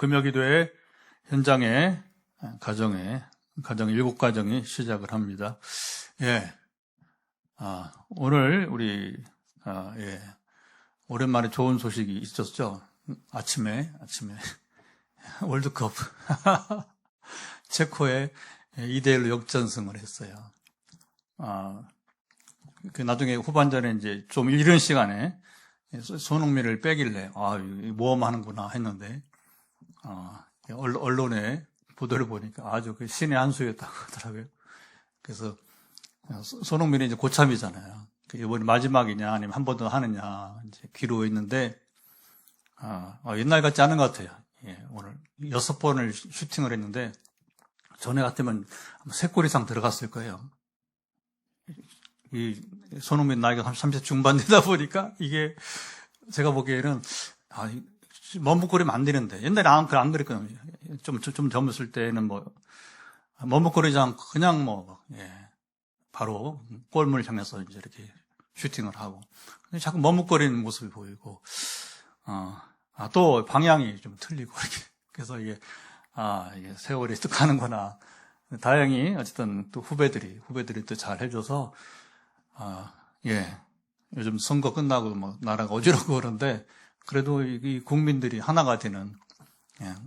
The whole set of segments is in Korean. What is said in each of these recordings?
금요기도회 현장에 가정에 7가정이 시작을 합니다. 예. 오늘 우리 오랜만에 좋은 소식이 있었죠. 아침에 월드컵 체코에 2대1로 역전승을 했어요. 나중에 후반전에 이제 좀 이른 시간에 손흥민을 빼길래 모험하는구나 했는데 언론에 보도를 보니까 아주 그 신의 한 수였다고 하더라고요. 그래서 손흥민이 이제 고참이잖아요. 이번이 마지막이냐 아니면 한 번 더 하느냐 이제 귀로 있는데 옛날 같지 않은 것 같아요. 예, 오늘 6번을 슈팅을 했는데 전에 같으면 3골 이상 들어갔을 거예요. 이 손흥민 나이가 30대 중반 되다 보니까 이게 제가 보기에는 머뭇거리면 안 되는데 옛날에 안 그랬거든요. 좀 젊었을 때는 머뭇거리지 않고 그냥 바로 골문을 향해서 이제 이렇게 슈팅을 하고 근데 자꾸 머뭇거리는 모습이 보이고 또 방향이 좀 틀리고 이렇게 그래서 이게 세월이 또 가는구나. 다행히 어쨌든 또 후배들이 또 잘 해줘서 요즘 선거 끝나고 나라가 어지럽고 그런데 그래도 이 국민들이 하나가 되는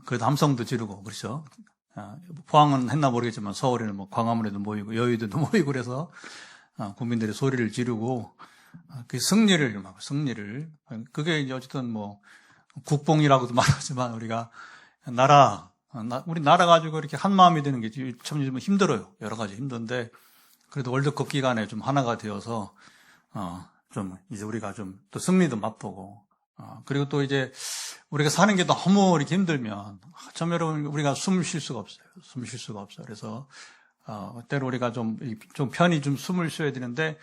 그래도 함성도 지르고 그렇죠. 포항은 했나 모르겠지만 서울에는 광화문에도 모이고 여의도도 모이고 그래서 국민들이 소리를 지르고 그 승리를 그게 이제 어쨌든 국뽕이라고도 말하지만 우리가 우리 나라 가지고 이렇게 한 마음이 되는 게 참 힘들어요. 여러 가지 힘든데 그래도 월드컵 기간에 좀 하나가 되어서 좀 이제 우리가 좀 또 승리도 맛보고 그리고 또 이제 우리가 사는 게 너무 이렇게 힘들면 참 여러분 우리가 숨 쉴 수가 없어요. 그래서 때로 우리가 좀 편히 좀 숨을 쉬어야 되는데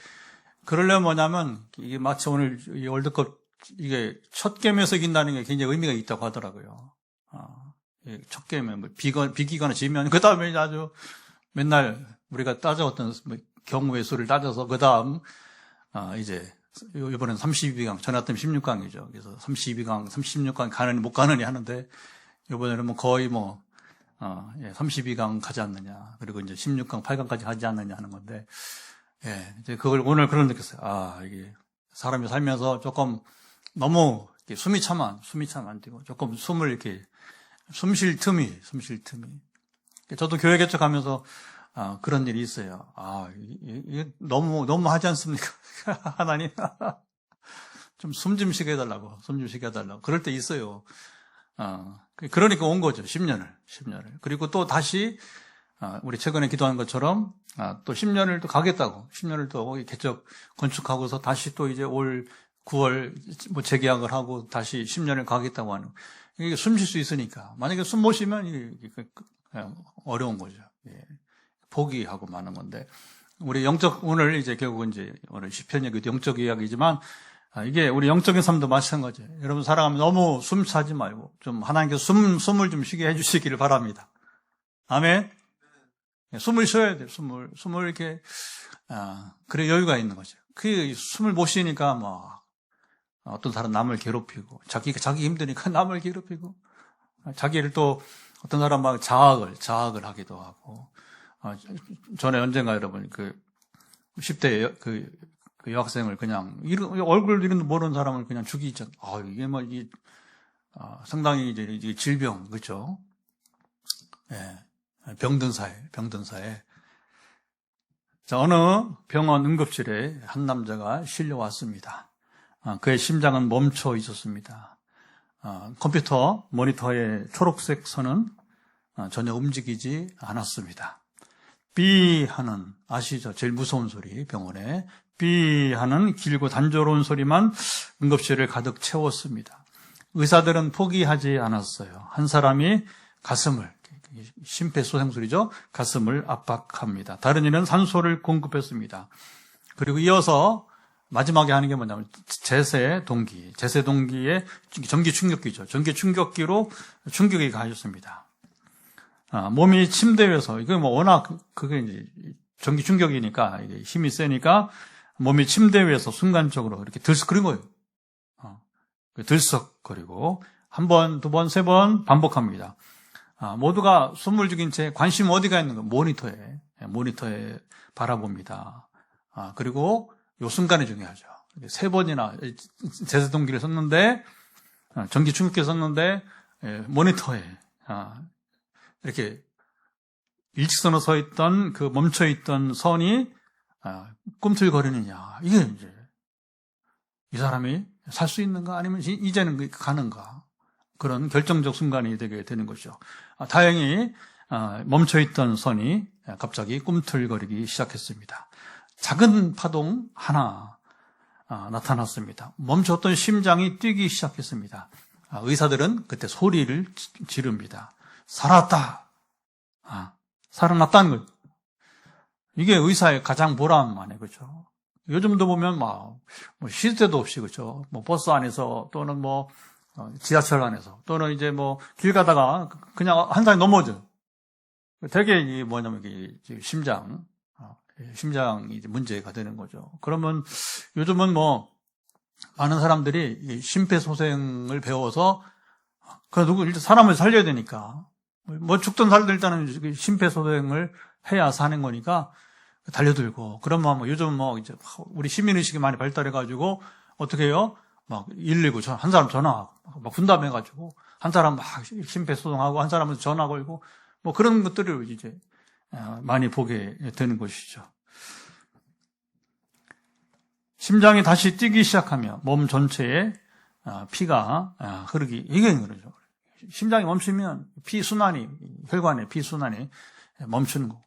그러려면 뭐냐면 이게 마치 오늘 이 월드컵 이게 첫 게임에서 이긴다는 게 굉장히 의미가 있다고 하더라고요. 첫 게임에 비기거나 지면 그 다음에 아주 맨날 우리가 따져왔던 경우의 수를 따져서 그 다음 이제 이번엔 32강, 전에 왔던 16강이죠. 그래서 32강, 36강 가느니 못 가느니 하는데 이번에는 거의 32강 가지 않느냐. 그리고 이제 16강, 8강까지 가지 않느냐 하는 건데 이제 그걸 오늘 그런 느꼈어요. 이게 사람이 살면서 조금 너무 숨이 차면 안 되고 조금 숨 쉴 틈이. 저도 교회 개척하면서 그런 일이 있어요. 이게 너무 하지 않습니까? 하나님, 좀 숨 좀 쉬게 해달라고. 그럴 때 있어요. 그러니까 온 거죠. 10년을. 그리고 또 다시, 우리 최근에 기도한 것처럼, 또 10년을 또 가겠다고. 10년을 또 개척 건축하고서 다시 또 이제 올 9월 재계약을 하고 다시 10년을 가겠다고 하는. 이게 숨 쉴 수 있으니까. 만약에 숨 못 쉬면 이게 어려운 거죠. 포기하고 마는 건데. 우리 오늘 이제 결국은 이제 오늘 시편 얘기도 영적 이야기지만, 이게 우리 영적인 삶도 마찬가지예요. 여러분 살아가면 너무 숨 차지 말고, 좀 하나님께서 숨을 좀 쉬게 해주시기를 바랍니다. 아멘? 숨을 쉬어야 돼요, 숨을 이렇게, 그래 여유가 있는 거죠. 그 숨을 못 쉬니까 어떤 사람 남을 괴롭히고, 자기 힘드니까 남을 괴롭히고, 자기를 또 어떤 사람 자학을 하기도 하고, 전에 언젠가 여러분, 10대 그 여학생을 그냥, 얼굴 이름도 모르는 사람을 그냥 죽이죠. 이게 상당히 이제 질병, 그죠? 병든 사회. 자, 어느 병원 응급실에 한 남자가 실려왔습니다. 그의 심장은 멈춰 있었습니다. 컴퓨터 모니터의 초록색 선은 전혀 움직이지 않았습니다. 삐 하는, 아시죠? 제일 무서운 소리, 병원에. 삐 하는 길고 단조로운 소리만 응급실을 가득 채웠습니다. 의사들은 포기하지 않았어요. 한 사람이 가슴을, 심폐소생술이죠? 가슴을 압박합니다. 다른 이는 산소를 공급했습니다. 그리고 이어서 마지막에 하는 게 뭐냐면 제세동기의 전기 충격기죠. 전기 충격기로 충격이 가해졌습니다. 몸이 침대 위에서, 이거 워낙 그게 이제 전기 충격이니까 이게 힘이 세니까 몸이 침대 위에서 순간적으로 이렇게 들썩거린 거예요. 들썩거리고 한 번, 두 번, 세 번 반복합니다. 모두가 숨을 죽인 채 관심 어디가 있는가? 모니터에 바라봅니다. 그리고 요 순간이 중요하죠. 세 번이나 제세동기를 썼는데, 전기 충격기를 썼는데, 모니터에, 이렇게 일직선으로 서 있던 그 멈춰 있던 선이, 꿈틀거리느냐. 이게 이제, 이 사람이 살 수 있는가? 아니면 이제는 가는가? 그런 결정적 순간이 되게 되는 것이죠. 다행히, 멈춰 있던 선이 갑자기 꿈틀거리기 시작했습니다. 작은 파동 하나 나타났습니다. 멈췄던 심장이 뛰기 시작했습니다. 의사들은 그때 소리를 지릅니다. 살았다. 살아났다는 거죠. 이게 의사의 가장 보람만해, 그렇죠? 요즘도 보면 뭐 시대도 없이, 그렇죠? 뭐 버스 안에서 또는 뭐 지하철 안에서 또는 이제 뭐 길 가다가 그냥 한 사람이 넘어져. 되게 이 뭐냐면 이게 심장이 이제 문제가 되는 거죠. 그러면 요즘은 뭐 많은 사람들이 심폐소생을 배워서 일단 사람을 살려야 되니까 뭐 죽든 살든 일단은 심폐소생을 해야 사는 거니까 달려들고 그러면 뭐 요즘 뭐 이제 우리 시민의식이 많이 발달해가지고 어떻게 해요? 막 119 한 사람 전화하고 막 분담해가지고 한 사람 막 심폐소생하고 한 사람은 전화 걸고 뭐 그런 것들을 이제 많이 보게 되는 것이죠. 심장이 다시 뛰기 시작하며 몸 전체에 피가 흐르기, 이게 그러죠. 심장이 멈추면 피순환이, 혈관의 피순환이 멈추는 거고.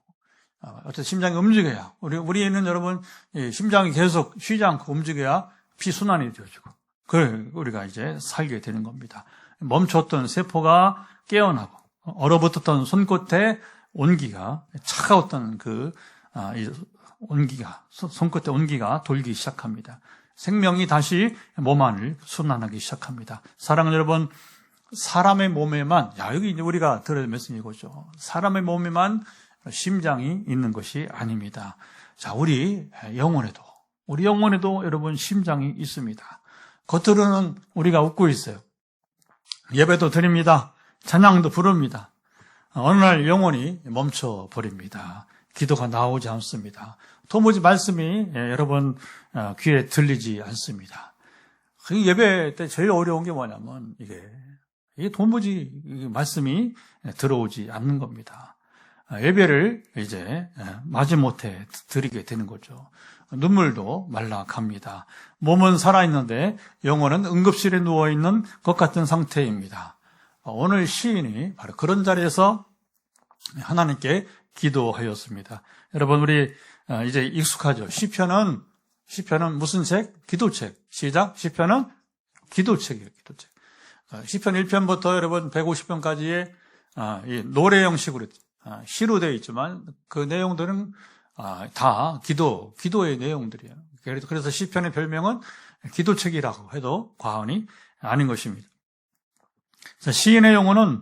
어쨌든 심장이 움직여야, 우리는 여러분, 심장이 계속 쉬지 않고 움직여야 피순환이 되어지고, 그걸 우리가 이제 살게 되는 겁니다. 멈췄던 세포가 깨어나고, 얼어붙었던 손끝에 온기가, 차가웠던 손끝에 온기가 돌기 시작합니다. 생명이 다시 몸 안을 순환하기 시작합니다. 사랑하는 여러분, 사람의 몸에만, 여기 이제 우리가 들어야 될 말씀이 이거죠. 사람의 몸에만 심장이 있는 것이 아닙니다. 자, 우리 영혼에도 여러분 심장이 있습니다. 겉으로는 우리가 웃고 있어요. 예배도 드립니다. 찬양도 부릅니다. 어느 날 영혼이 멈춰버립니다. 기도가 나오지 않습니다. 도무지 말씀이 여러분 귀에 들리지 않습니다. 그 예배 때 제일 어려운 게 뭐냐면 이게 도무지 말씀이 들어오지 않는 겁니다. 예배를 이제 마지못해 드리게 되는 거죠. 눈물도 말라갑니다. 몸은 살아있는데 영혼은 응급실에 누워있는 것 같은 상태입니다. 오늘 시인이 바로 그런 자리에서 하나님께 기도하였습니다. 여러분, 우리 이제 익숙하죠. 시편은 무슨 책? 기도책. 시작. 시편은 기도책이에요. 기도책. 시편 1편부터 여러분 150편까지의 노래 형식으로 시로 되어 있지만 그 내용들은 다 기도의 내용들이에요. 그래서 시편의 별명은 기도책이라고 해도 과언이 아닌 것입니다. 시인의 영혼은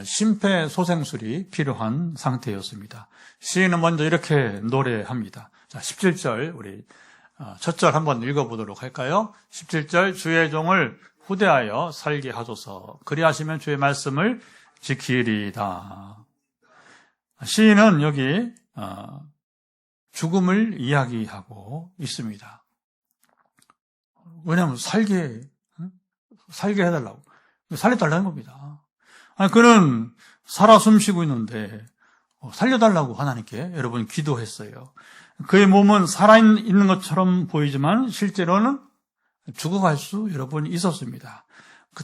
심폐소생술이 필요한 상태였습니다. 시인은 먼저 이렇게 노래합니다. 자, 17절 우리 첫 절 한번 읽어보도록 할까요? 17절 주의 종을 후대하여 살게 하소서. 그리하시면 주의 말씀을 지키리이다. 시인은 여기 죽음을 이야기하고 있습니다. 왜냐하면 살게 해달라고. 살려달라는 겁니다. 그는 살아 숨쉬고 있는데 살려달라고 하나님께 여러분 기도했어요. 그의 몸은 살아있는 것처럼 보이지만 실제로는 죽어갈 수 여러분 있었습니다.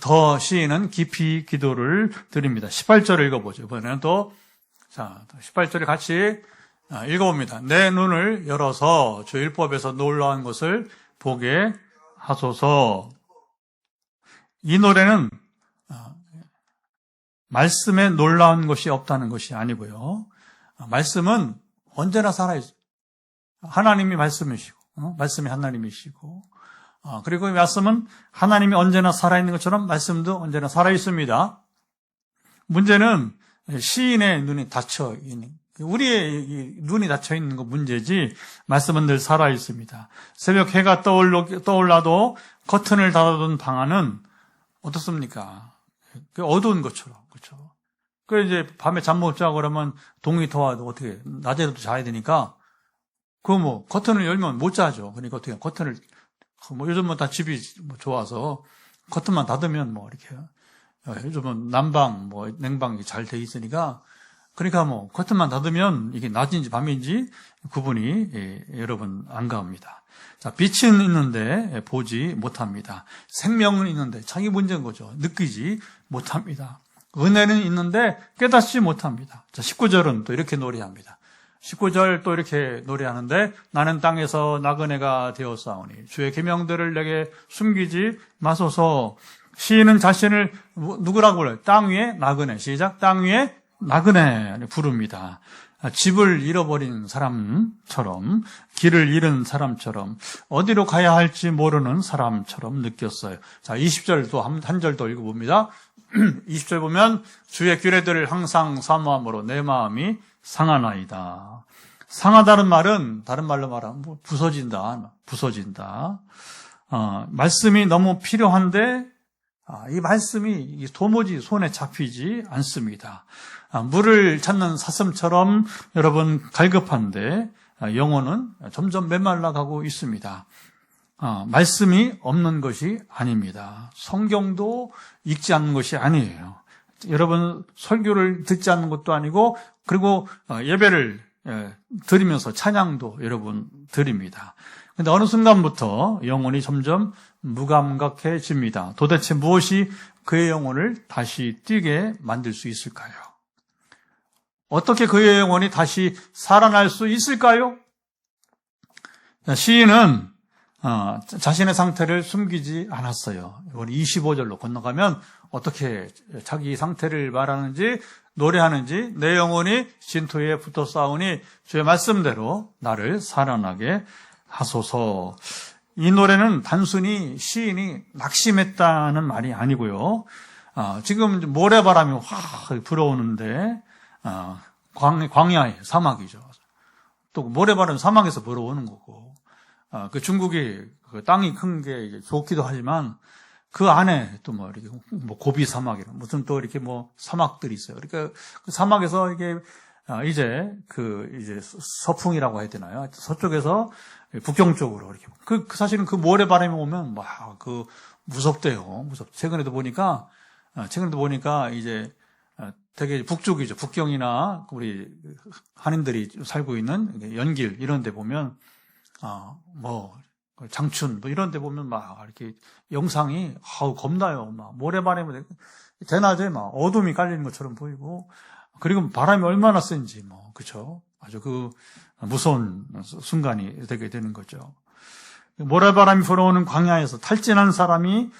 더 시인은 깊이 기도를 드립니다. 18절을 읽어보죠. 이번에는 또 18절을 같이 읽어봅니다. 내 눈을 열어서 주 율법에서 놀라운 것을 보게 하소서. 이 노래는 말씀에 놀라운 것이 없다는 것이 아니고요. 말씀은 언제나 살아있어요. 하나님이 말씀이시고, 말씀이 하나님이시고, 그리고 이 말씀은 하나님이 언제나 살아있는 것처럼 말씀도 언제나 살아있습니다. 문제는 시인의 눈이 닫혀있는, 우리의 눈이 닫혀있는 거 문제지, 말씀은 늘 살아있습니다. 새벽 해가 떠올라도 커튼을 닫아둔 방 안은 어떻습니까? 어두운 것처럼, 그렇죠. 그 이제 밤에 잠 못 자고 그러면 동이 더워도 어떻게 낮에도 자야 되니까 그 뭐 커튼을 열면 못 자죠. 그러니까 어떻게 커튼을 뭐 요즘은 다 집이 뭐 좋아서 커튼만 닫으면 뭐 이렇게 요즘은 난방 뭐 냉방이 잘 돼 있으니까 그러니까 뭐 커튼만 닫으면 이게 낮인지 밤인지 구분이 여러분 안 갑니다. 자, 빛은 있는데 보지 못합니다. 생명은 있는데 자기 문제인 거죠. 느끼지 못합니다. 은혜는 있는데 깨닫지 못합니다. 자, 19절은 또 이렇게 노래합니다. 19절 또 이렇게 노래하는데 나는 땅에서 나그네가 되었사오니 주의 계명들을 내게 숨기지 마소서. 시인은 자신을 누구라고 불러요? 땅 위에 나그네. 시작. 땅 위에 나그네 부릅니다. 집을 잃어버린 사람처럼, 길을 잃은 사람처럼, 어디로 가야 할지 모르는 사람처럼 느꼈어요. 자, 20절 또 한 절 더 읽어봅니다. 20절 보면 주의 규례들을 항상 사모함으로 내 마음이 상하나이다. 상하다는 말은 다른 말로 말하면 부서진다. 말씀이 너무 필요한데 이 말씀이 도무지 손에 잡히지 않습니다. 물을 찾는 사슴처럼 여러분 갈급한데 영혼은 점점 메말라가고 있습니다. 말씀이 없는 것이 아닙니다. 성경도 읽지 않는 것이 아니에요. 여러분 설교를 듣지 않는 것도 아니고 그리고 예배를 드리면서 찬양도 여러분 드립니다. 그런데 어느 순간부터 영혼이 점점 무감각해집니다. 도대체 무엇이 그의 영혼을 다시 뛰게 만들 수 있을까요? 어떻게 그의 영혼이 다시 살아날 수 있을까요? 시인은 자신의 상태를 숨기지 않았어요. 이번 25절로 건너가면 어떻게 자기 상태를 말하는지 노래하는지 내 영혼이 진토에 붙어 싸우니 주의 말씀대로 나를 살아나게 하소서. 이 노래는 단순히 시인이 낙심했다는 말이 아니고요. 지금 모래바람이 확 불어오는데 광야의 사막이죠. 또 모래바람 사막에서 불어오는 거고 그 중국이 그 땅이 큰 게 좋기도 하지만 그 안에 또 뭐 이렇게 뭐 고비 사막이라 무슨 또 이렇게 뭐 사막들이 있어요. 그러니까 그 사막에서 이게 이제 서풍이라고 해야 되나요? 서쪽에서 북경 쪽으로 이렇게 사실은 그 모래바람이 오면 막 그 무섭대요. 최근에도 보니까 이제 되게 북쪽이죠. 북경이나 우리 한인들이 살고 있는 연길 이런 데 보면 장춘 이런 데 보면 막 이렇게 영상이 겁나요. 막 모래바람이 대낮에 막 어둠이 깔리는 것처럼 보이고 그리고 바람이 얼마나 센지 그렇죠. 아주 그 무서운 순간이 되게 되는 거죠. 모래바람이 불어오는 광야에서 탈진한 사람이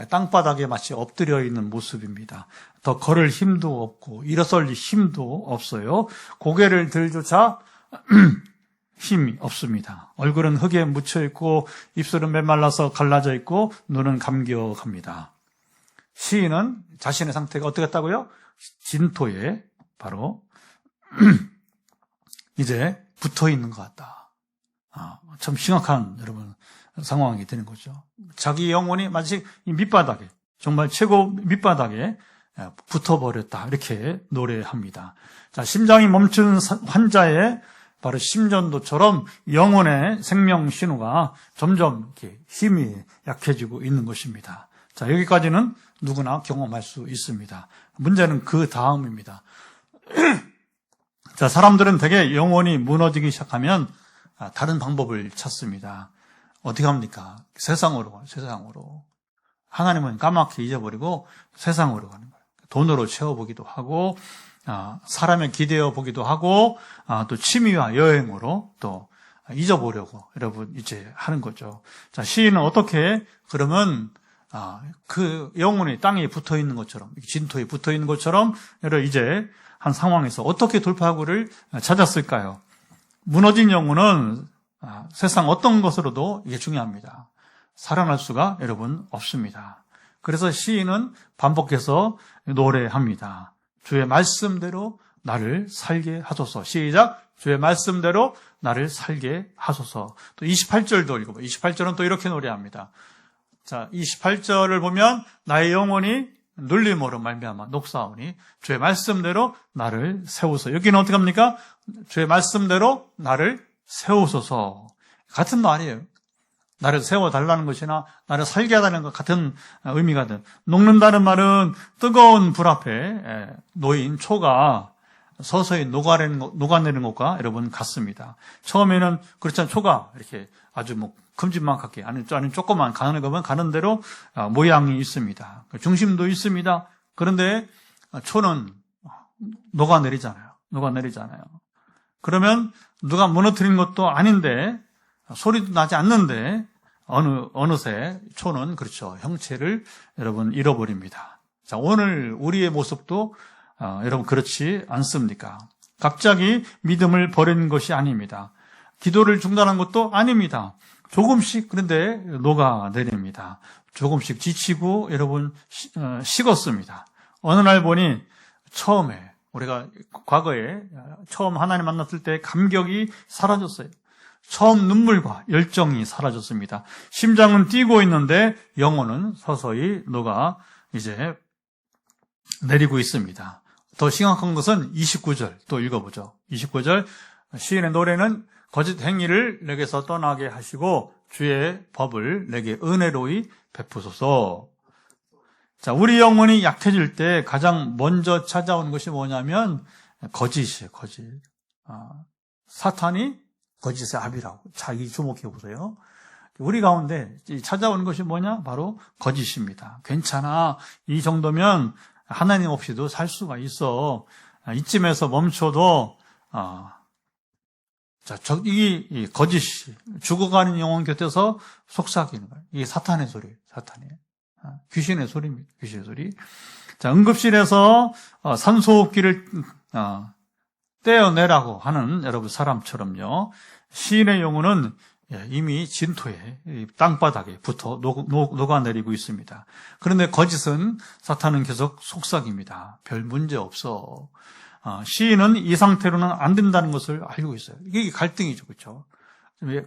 땅바닥에 마치 엎드려 있는 모습입니다. 더 걸을 힘도 없고 일어설 힘도 없어요. 고개를 들조차 힘이 없습니다. 얼굴은 흙에 묻혀 있고 입술은 메말라서 갈라져 있고 눈은 감겨갑니다. 시인은 자신의 상태가 어떻게 했다고요? 진토에 바로 이제 붙어 있는 것 같다. 참 심각한 여러분 상황이 되는 거죠. 자기 영혼이 마치 이 밑바닥에 정말 최고 밑바닥에 붙어버렸다 이렇게 노래합니다. 자, 심장이 멈춘 환자의 바로 심전도처럼 영혼의 생명 신호가 점점 이렇게 힘이 약해지고 있는 것입니다. 자, 여기까지는 누구나 경험할 수 있습니다. 문제는 그 다음입니다. 자, 사람들은 되게 영혼이 무너지기 시작하면 다른 방법을 찾습니다. 어떻게 합니까? 세상으로 가요. 세상으로. 하나님은 까맣게 잊어버리고 세상으로 가는 거예요. 돈으로 채워보기도 하고 사람에 기대어 보기도 하고 또 취미와 여행으로 또 잊어보려고 여러분 이제 하는 거죠. 자, 시인은 어떻게 그러면 그 영혼이 땅에 붙어 있는 것처럼 진토에 붙어 있는 것처럼 이제 한 상황에서 어떻게 돌파구를 찾았을까요? 무너진 영혼은 세상 어떤 것으로도 이게 중요합니다. 살아날 수가 여러분 없습니다. 그래서 시인은 반복해서 노래합니다. 주의 말씀대로 나를 살게 하소서. 시작. 주의 말씀대로 나를 살게 하소서. 또 28절도 읽어봐요. 28절은 또 이렇게 노래합니다. 자, 28절을 보면 나의 영혼이 눌림으로 말미암아 녹사오니 주의 말씀대로 나를 세우소서. 여기는 어떻게 합니까? 주의 말씀대로 나를 세우소서. 같은 말이에요. 나를 세워달라는 것이나 나를 살게 하다는 것 같은 의미가 돼. 녹는다는 말은 뜨거운 불 앞에 놓인 초가 서서히 녹아내는 것과 여러분 같습니다. 처음에는 그렇잖아요. 초가 이렇게 아주 뭐 큼지막하게 아니 조그만 가는 거면 가는 대로 모양이 있습니다. 중심도 있습니다. 그런데 초는 녹아내리잖아요. 그러면 누가 무너뜨린 것도 아닌데 소리도 나지 않는데 어느새 초는 그렇죠. 형체를 여러분 잃어버립니다. 자, 오늘 우리의 모습도 여러분 그렇지 않습니까? 갑자기 믿음을 버리는 것이 아닙니다. 기도를 중단한 것도 아닙니다. 조금씩 그런데 녹아내립니다. 조금씩 지치고 여러분 식었습니다. 어느 날 보니 처음에 우리가 과거에 처음 하나님 만났을 때 감격이 사라졌어요. 처음 눈물과 열정이 사라졌습니다. 심장은 뛰고 있는데 영혼은 서서히 녹아 이제 내리고 있습니다. 더 심각한 것은 29절 또 읽어보죠. 29절 시인의 노래는 거짓 행위를 내게서 떠나게 하시고 주의 법을 내게 은혜로이 베푸소서. 자, 우리 영혼이 약해질 때 가장 먼저 찾아오는 것이 뭐냐면 거짓이에요. 거짓. 사탄이 거짓의 압이라고. 자기 주목해 보세요. 우리 가운데 찾아오는 것이 뭐냐? 바로 거짓입니다. 괜찮아. 이 정도면 하나님 없이도 살 수가 있어. 이쯤에서 멈춰도 이 거짓이 죽어가는 영혼 곁에서 속삭이는 거예요. 이게 사탄의 소리예요. 귀신의 소리입니다. 귀신의 소리. 자, 응급실에서 산소호흡기를 떼어내라고 하는 여러분 사람처럼요. 시인의 영혼은 이미 진토에 땅바닥에 붙어 녹아내리고 있습니다. 그런데 거짓은 사탄은 계속 속삭입니다. 별 문제 없어. 시인은 이 상태로는 안 된다는 것을 알고 있어요. 이게 갈등이죠, 그렇죠?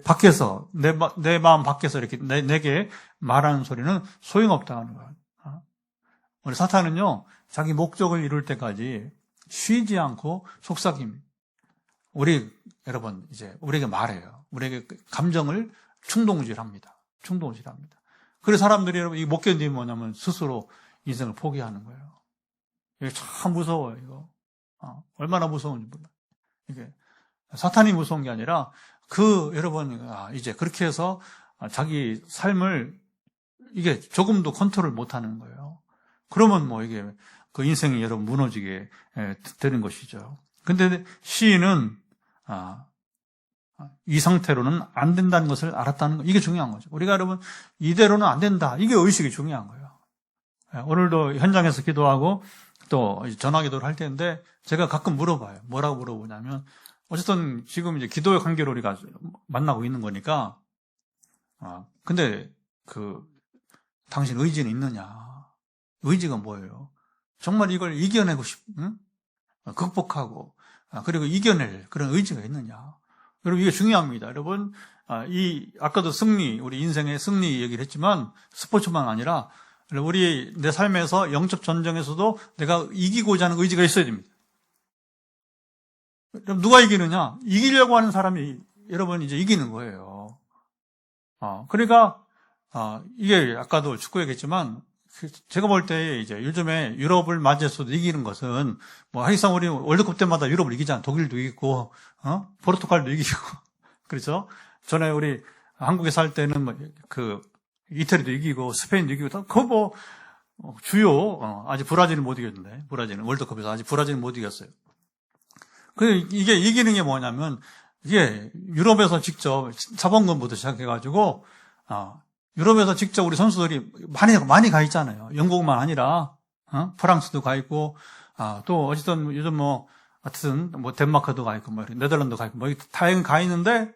밖에서 내 마음 밖에서 이렇게 내게 말하는 소리는 소용없다는 거예요. 우리 사탄은요, 자기 목적을 이룰 때까지 쉬지 않고 속삭입니다. 여러분, 이제 우리에게 말해요. 우리에게 감정을 충동질합니다. 그래서 사람들이 여러분, 이 못 견디면 뭐냐면 스스로 인생을 포기하는 거예요. 이게 참 무서워요, 이거. 얼마나 무서운지 몰라요. 이게 사탄이 무서운 게 아니라 여러분, 이제 그렇게 해서 자기 삶을 이게 조금도 컨트롤 못 하는 거예요. 그러면 뭐 이게 그 인생이 여러분 무너지게 되는 것이죠. 근데 시인은 이 상태로는 안 된다는 것을 알았다는 거, 이게 중요한 거죠. 우리가 여러분 이대로는 안 된다, 이게 의식이 중요한 거예요. 오늘도 현장에서 기도하고 또 전화기도를 할 텐데 제가 가끔 물어봐요. 뭐라고 물어보냐면 어쨌든 지금 이제 기도의 관계로 우리가 만나고 있는 거니까 근데 당신 의지는 있느냐? 의지가 뭐예요? 정말 이걸 이겨내고 극복하고 그리고 이겨낼 그런 의지가 있느냐? 여러분 이게 중요합니다. 여러분 아까도 우리 인생의 승리 얘기를 했지만 스포츠만 아니라 내 삶에서 영적 전쟁에서도 내가 이기고자 하는 의지가 있어야 됩니다. 그럼 누가 이기느냐? 이기려고 하는 사람이 여러분 이제 이기는 거예요. 그러니까 이게 아까도 축구 얘기했지만 제가 볼 때 이제 요즘에 유럽을 맞이해서도 이기는 것은 뭐 항상 우리 월드컵 때마다 유럽을 이기잖아요. 독일도 이기고 포르투갈도 이기고 그렇죠? 전에 우리 한국에 살 때는 이태리도 이기고 스페인도 이기고 그거 주요 아직 브라질은 못 이겼는데 브라질은 월드컵에서 아직 브라질은 못 이겼어요. 이게 이기는 게 뭐냐면 이게 유럽에서 직접 자본금부터 시작해가지고 유럽에서 직접 우리 선수들이 많이 가 있잖아요. 영국만 아니라 프랑스도 가 있고 또 어쨌든 요즘 하여튼 덴마크도 가 있고 네덜란드 가 있고 다행히 가 있는데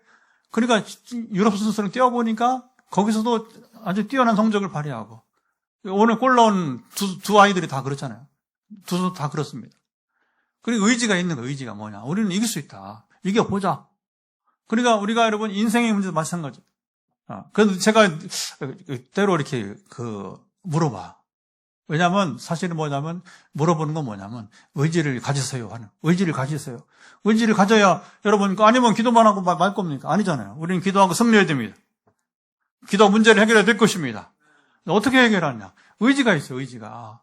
그러니까 유럽 선수들은 뛰어보니까 거기서도 아주 뛰어난 성적을 발휘하고 오늘 골 넣은 두 아이들이 다 그렇잖아요. 두 선수 다 그렇습니다. 그리고 의지가 있는 거예요. 의지가 뭐냐? 우리는 이길 수 있다. 이겨보자. 그러니까 우리가 여러분 인생의 문제도 마찬가지. 그래서 제가 때로 이렇게 물어봐. 왜냐하면 사실은 뭐냐면 물어보는 건 뭐냐면 의지를 가지세요 하는, 의지를 가지세요. 의지를 가져야 여러분, 아니면 기도만 하고 말 겁니까? 아니잖아요. 우리는 기도하고 승리해야 됩니다. 기도 문제를 해결해야 될 것입니다. 어떻게 해결하냐? 의지가 있어요. 의지가.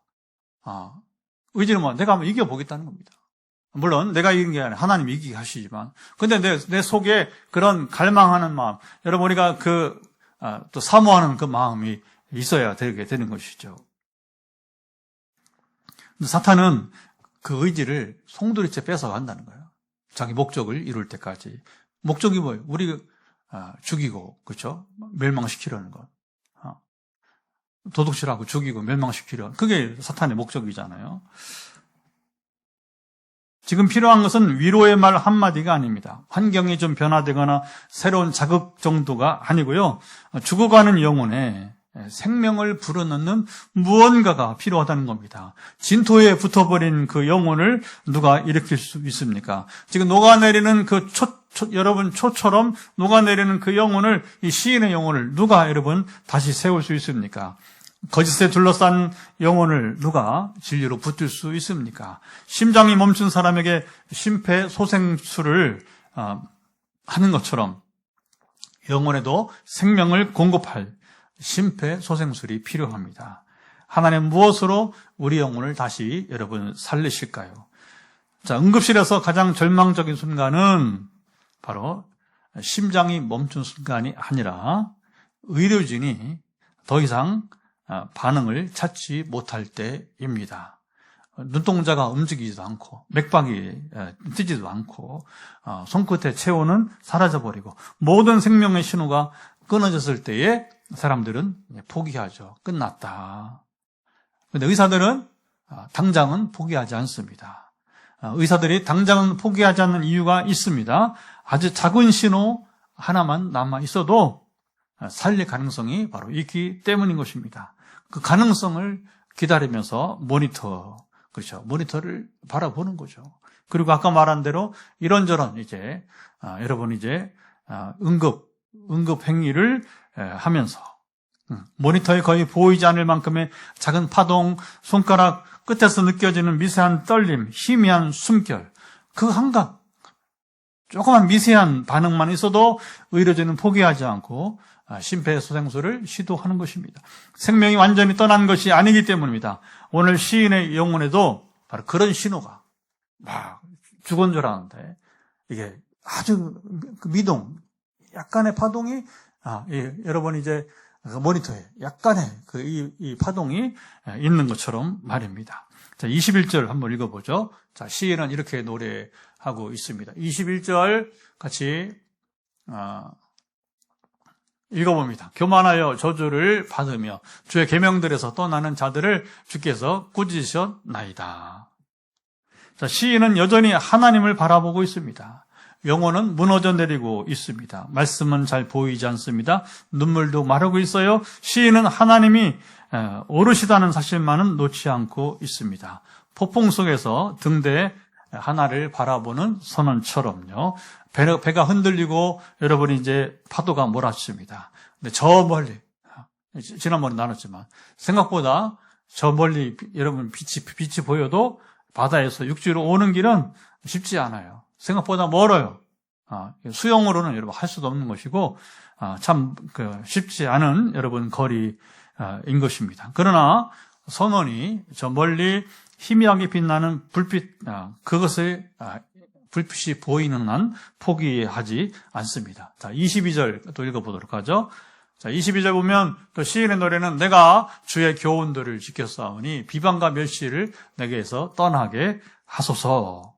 의지는 뭐 내가 한번 이겨보겠다는 겁니다. 물론 내가 이긴 게 아니라 하나님이 이기게 하시지만, 근데 내 속에 그런 갈망하는 마음, 여러분 우리가 또 사모하는 그 마음이 있어야 되게 되는 것이죠. 사탄은 그 의지를 송두리째 뺏어간다는 거예요. 자기 목적을 이룰 때까지. 목적이 뭐예요? 우리 죽이고, 그렇죠? 멸망시키려는 것. 도둑질하고 죽이고 멸망시키려는, 그게 사탄의 목적이잖아요. 지금 필요한 것은 위로의 말 한마디가 아닙니다. 환경이 좀 변화되거나 새로운 자극 정도가 아니고요. 죽어가는 영혼에 생명을 불어넣는 무언가가 필요하다는 겁니다. 진토에 붙어버린 그 영혼을 누가 일으킬 수 있습니까? 지금 녹아내리는 여러분 초처럼 녹아내리는 그 영혼을, 이 시인의 영혼을 누가 여러분 다시 세울 수 있습니까? 거짓에 둘러싼 영혼을 누가 진리로 붙들 수 있습니까? 심장이 멈춘 사람에게 심폐소생술을 하는 것처럼 영혼에도 생명을 공급할 심폐소생술이 필요합니다. 하나님 무엇으로 우리 영혼을 다시 여러분 살리실까요? 자, 응급실에서 가장 절망적인 순간은 바로 심장이 멈춘 순간이 아니라 의료진이 더 이상 반응을 찾지 못할 때입니다. 눈동자가 움직이지도 않고 맥박이 뜨지도 않고 손끝의 체온은 사라져버리고 모든 생명의 신호가 끊어졌을 때에 사람들은 포기하죠. 끝났다. 그런데 의사들은 당장은 포기하지 않습니다. 의사들이 당장은 포기하지 않는 이유가 있습니다. 아주 작은 신호 하나만 남아 있어도 살릴 가능성이 바로 있기 때문인 것입니다. 그 가능성을 기다리면서 그렇죠. 모니터를 바라보는 거죠. 그리고 아까 말한 대로 이런저런 여러분 응급 행위를 하면서 모니터에 거의 보이지 않을 만큼의 작은 파동, 손가락 끝에서 느껴지는 미세한 떨림, 희미한 숨결, 그 한각, 조그만 미세한 반응만 있어도 의료진은 포기하지 않고 심폐소생술을 시도하는 것입니다. 생명이 완전히 떠난 것이 아니기 때문입니다. 오늘 시인의 영혼에도 바로 그런 신호가 막 죽은 줄 알았는데 이게 아주 미동, 약간의 파동이 여러분 모니터에 약간의 이 파동이 있는 것처럼 말입니다. 자, 21절 한번 읽어보죠. 자, 시인은 이렇게 노래하고 있습니다. 21절 같이 읽어봅니다. 교만하여 저주를 받으며 주의 계명들에서 떠나는 자들을 주께서 꾸짖으셨나이다. 자, 시인은 여전히 하나님을 바라보고 있습니다. 영혼은 무너져 내리고 있습니다. 말씀은 잘 보이지 않습니다. 눈물도 마르고 있어요. 시인은 하나님이 오르시다는 사실만은 놓지 않고 있습니다. 폭풍 속에서 등대 하나를 바라보는 선원처럼요. 배가 흔들리고 여러분이 파도가 몰아칩니다. 근데 저 멀리, 지난번에 나눴지만 생각보다 저 멀리 여러분 빛이 보여도 바다에서 육지로 오는 길은 쉽지 않아요. 생각보다 멀어요. 수영으로는 여러분 할 수도 없는 것이고 참 쉽지 않은 여러분 거리인 것입니다. 그러나 선원이 저 멀리 희미하게 빛나는 불빛, 불빛이 보이는 한 포기하지 않습니다. 자, 22절 또 읽어보도록 하죠. 자, 22절 보면 또 시인의 노래는 내가 주의 교훈들을 지켰사오니 비방과 멸시를 내게서 떠나게 하소서.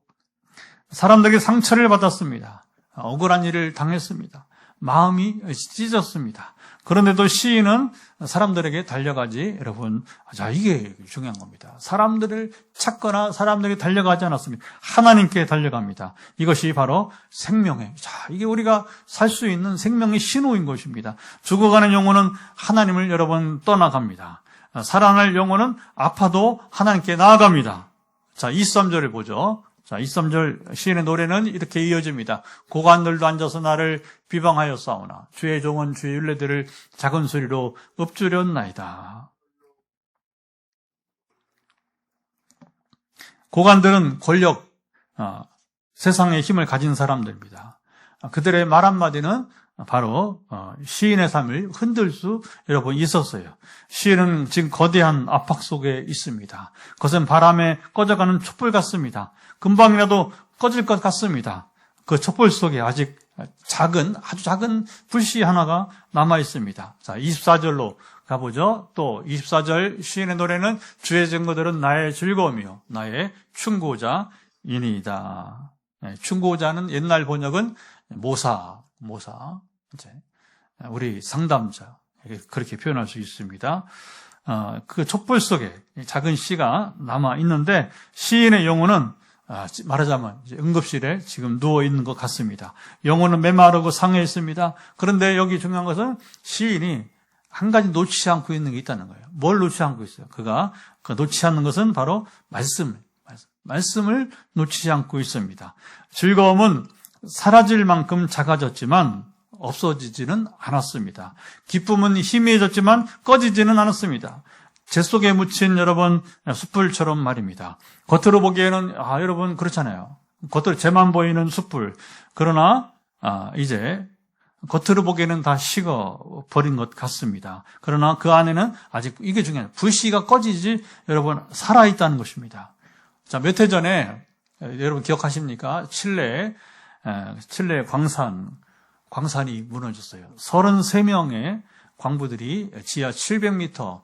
사람들에게 상처를 받았습니다. 억울한 일을 당했습니다. 마음이 찢었습니다. 그런데도 시인은 사람들에게 달려가지, 여러분, 자, 이게 중요한 겁니다. 사람들을 찾거나 사람들에게 달려가지 않았습니다. 하나님께 달려갑니다. 이것이 바로 생명의, 자, 이게 우리가 살 수 있는 생명의 신호인 것입니다. 죽어가는 영혼은 하나님을 여러분 떠나갑니다. 살아날 영혼은 아파도 하나님께 나아갑니다. 자, 23절을 보죠. 자, 23절 시인의 노래는 이렇게 이어집니다. 고관들도 앉아서 나를 비방하여 싸우나 주의 종은 주의 율례들을 작은 소리로 읊조렸나이다. 고관들은 권력, 세상의 힘을 가진 사람들입니다. 그들의 말 한마디는 바로 시인의 삶을 흔들 수 여러분 있었어요. 시인은 지금 거대한 압박 속에 있습니다. 그것은 바람에 꺼져가는 촛불 같습니다. 금방이라도 꺼질 것 같습니다. 그 촛불 속에 아직 아주 작은 불씨 하나가 남아 있습니다. 자, 24절로 가보죠. 또 24절 시인의 노래는 주의 증거들은 나의 즐거움이요 나의 충고자이니이다. 충고자는 옛날 번역은 모사 이제 우리 상담자 그렇게 표현할 수 있습니다. 그 촛불 속에 작은 씨가 남아 있는데 시인의 영혼은 말하자면 응급실에 지금 누워 있는 것 같습니다. 영혼은 메마르고 상해 있습니다. 그런데 여기 중요한 것은 시인이 한 가지 놓지 않고 있는 게 있다는 거예요. 뭘 놓지 않고 있어요? 그가 놓지 않는 것은 바로 말씀을 놓치지 않고 있습니다. 즐거움은 사라질 만큼 작아졌지만 없어지지는 않았습니다. 기쁨은 희미해졌지만 꺼지지는 않았습니다. 재 속에 묻힌 여러분 숯불처럼 말입니다. 겉으로 보기에는 여러분 그렇잖아요. 겉으로 재만 보이는 숯불. 그러나 이제 겉으로 보기에는 다 식어 버린 것 같습니다. 그러나 그 안에는 아직 이게 중요해요. 불씨가 꺼지지 여러분 살아있다는 것입니다. 자, 몇 해 전에 여러분 기억하십니까? 칠레 광산이 무너졌어요. 33명의 광부들이 지하 700m에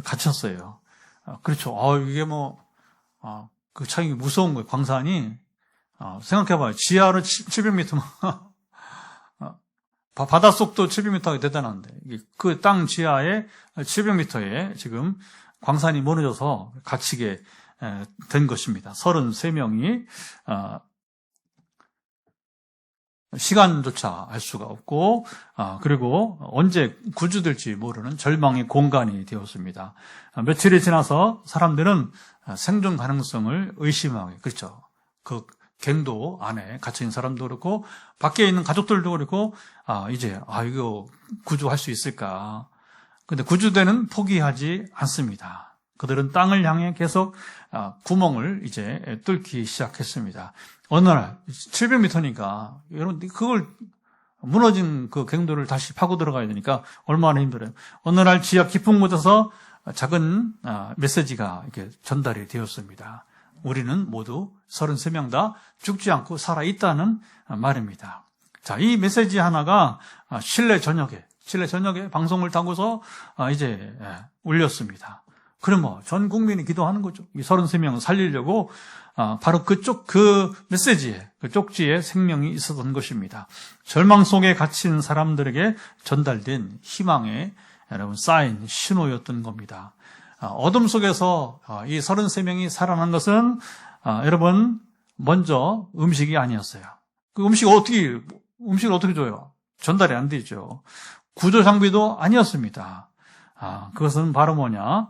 갇혔어요. 그렇죠. 이게 그 참 무서운 거예요. 광산이. 생각해봐요. 지하로 700m. 바닷속도 700m가 대단한데, 그 땅 지하에 700m에 지금 광산이 무너져서 갇히게 된 것입니다. 33명이, 시간조차 알 수가 없고, 그리고 언제 구조될지 모르는 절망의 공간이 되었습니다. 며칠이 지나서 사람들은 생존 가능성을 의심하게, 그렇죠. 그 갱도 안에 갇혀있는 사람도 그렇고, 밖에 있는 가족들도 그렇고, 이거 구조할 수 있을까. 근데 구조대는 포기하지 않습니다. 그들은 땅을 향해 계속 구멍을 이제 뚫기 시작했습니다. 어느 날 700m니까 여러분 그걸 무너진 그 갱도를 다시 파고 들어가야 되니까 얼마나 힘들어요. 어느 날 지하 깊은 곳에서 작은 메시지가 이렇게 전달이 되었습니다. 우리는 모두 33명 다 죽지 않고 살아있다는 말입니다. 자, 이 메시지 하나가 실내 저녁에 방송을 타고서 이제 울렸습니다. 그럼 전 국민이 기도하는 거죠. 이 33명을 살리려고 바로 그 메시지에, 그 쪽지에 생명이 있었던 것입니다. 절망 속에 갇힌 사람들에게 전달된 희망의 여러분 사인, 신호였던 겁니다. 어둠 속에서 이 33명이 살아난 것은 여러분 먼저 음식이 아니었어요. 그 음식을 어떻게 줘요? 전달이 안 되죠. 구조 장비도 아니었습니다. 그것은 바로 뭐냐?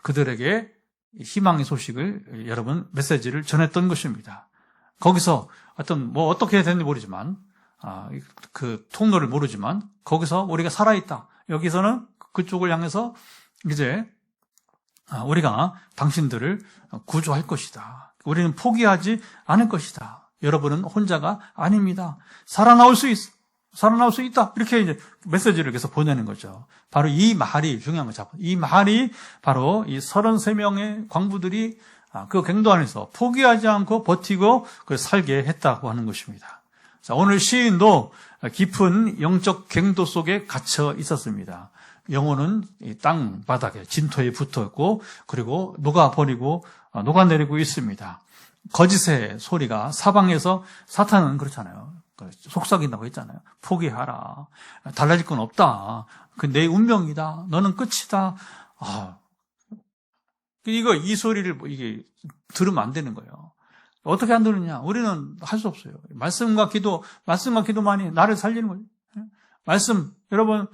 그들에게 희망의 소식을 여러분 메시지를 전했던 것입니다. 거기서 어떻게 해야 되는지 모르지만 그 통로를 모르지만 거기서 우리가 살아있다. 여기서는 그쪽을 향해서 이제 우리가 당신들을 구조할 것이다. 우리는 포기하지 않을 것이다. 여러분은 혼자가 아닙니다. 살아나올 수 있다. 이렇게 이제 메시지를 계속 보내는 거죠. 바로 이 말이 중요한 거죠. 이 말이 바로 이 33명의 광부들이 그 갱도 안에서 포기하지 않고 버티고 그걸 살게 했다고 하는 것입니다. 자, 오늘 시인도 깊은 영적 갱도 속에 갇혀 있었습니다. 영혼은 이 땅 바닥에 진토에 붙어 있고 그리고 녹아내리고 있습니다. 거짓의 소리가 사방에서 사탄은 그렇잖아요. 속삭인다고 했잖아요. 포기하라. 달라질 건 없다. 그 내 운명이다. 너는 끝이다. 이 소리를 이게 들으면 안 되는 거예요. 어떻게 안 들으냐? 우리는 할 수 없어요. 말씀과 기도만이 나를 살리는 거예요. 말씀, 여러분,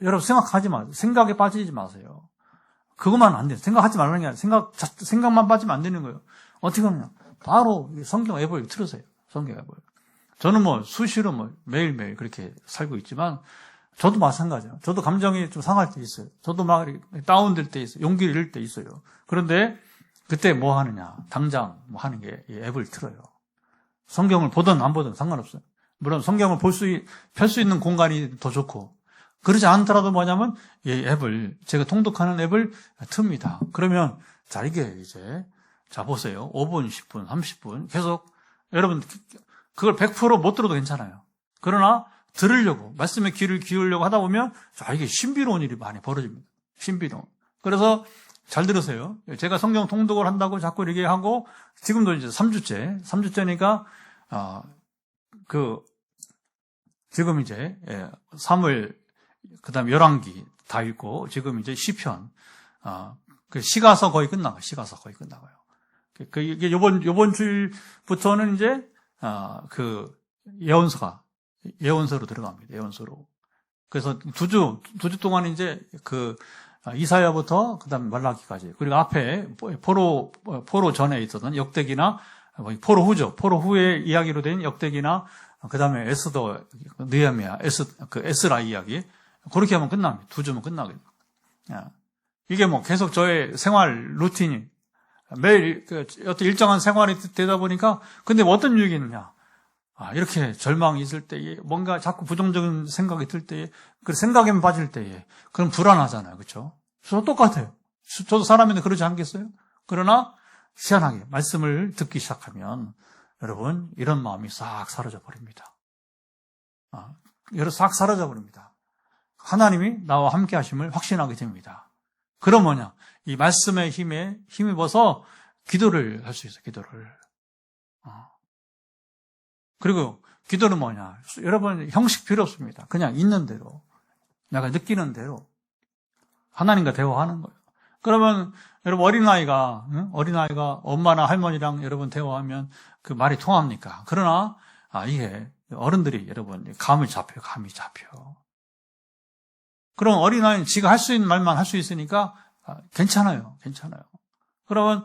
여러분 생각하지 마세요. 생각에 빠지지 마세요. 그것만 안 돼요. 생각하지 말라는 게 아니라 생각만 빠지면 안 되는 거예요. 어떻게 하느냐? 바로 성경 앱을 틀으세요. 성경 앱을. 저는 수시로 매일매일 그렇게 살고 있지만, 저도 마찬가지예요. 저도 감정이 좀 상할 때 있어요. 저도 막 다운될 때 있어요. 용기를 잃을 때 있어요. 그런데 그때 뭐 하느냐. 당장 뭐 하는 게 이 앱을 틀어요. 성경을 보든 안 보든 상관없어요. 물론 성경을 펼 수 있는 공간이 더 좋고, 그러지 않더라도 뭐냐면 이 앱을, 제가 통독하는 앱을 틉니다. 그러면 자, 이게 이제, 자 보세요. 5분, 10분, 30분 계속 여러분 그걸 100% 못 들어도 괜찮아요. 그러나 들으려고, 말씀에 귀를 기울려고 하다 보면 자, 이게 신비로운 일이 많이 벌어집니다. 신비로운. 그래서 잘 들으세요. 제가 성경 통독을 한다고 자꾸 이렇게 하고, 지금도 이제 3주째니까, 지금 이제, 사무엘, 그 다음에 열왕기 다 읽고, 지금 이제 시편, 시가서 거의 끝나가요. 시가서 거의 끝나가요. 이게 요번 주일부터는 이제, 예언서로 들어갑니다. 예언서로. 그래서 두 주 동안 이제 이사야부터 그다음에 말라기까지, 그리고 앞에 포로 전에 있었던 역대기나 포로 후죠. 포로 후의 이야기로 된 역대기나 그다음에 에스더, 느헤미야, 에스라 이야기, 그렇게 하면 끝납니다. 2주면 끝나거든요. 이게 뭐 계속 저의 생활 루틴이 매일 어떤 일정한 생활이 되다 보니까, 근데 어떤 유익이 있느냐? 이렇게 절망이 있을 때에, 뭔가 자꾸 부정적인 생각이 들 때에, 그 생각에만 빠질 때에, 그럼 불안하잖아요. 그렇죠? 저도 똑같아요. 저도 사람인데 그러지 않겠어요? 그러나 희한하게 말씀을 듣기 시작하면 여러분, 이런 마음이 싹 사라져 버립니다. 싹 사라져 버립니다. 하나님이 나와 함께 하심을 확신하게 됩니다. 그럼 뭐냐? 이 말씀의 힘에 힘입어서 기도를 할 수 있어요. 기도를. 그리고 기도는 뭐냐? 여러분, 형식 필요 없습니다. 그냥 있는 대로, 내가 느끼는 대로 하나님과 대화하는 거예요. 그러면 여러분, 어린아이가 엄마나 할머니랑 여러분 대화하면 그 말이 통합니까? 그러나 이게 어른들이 여러분 감이 잡혀. 그럼 어린아이는 지가 할 수 있는 말만 할 수 있으니까 괜찮아요. 그러면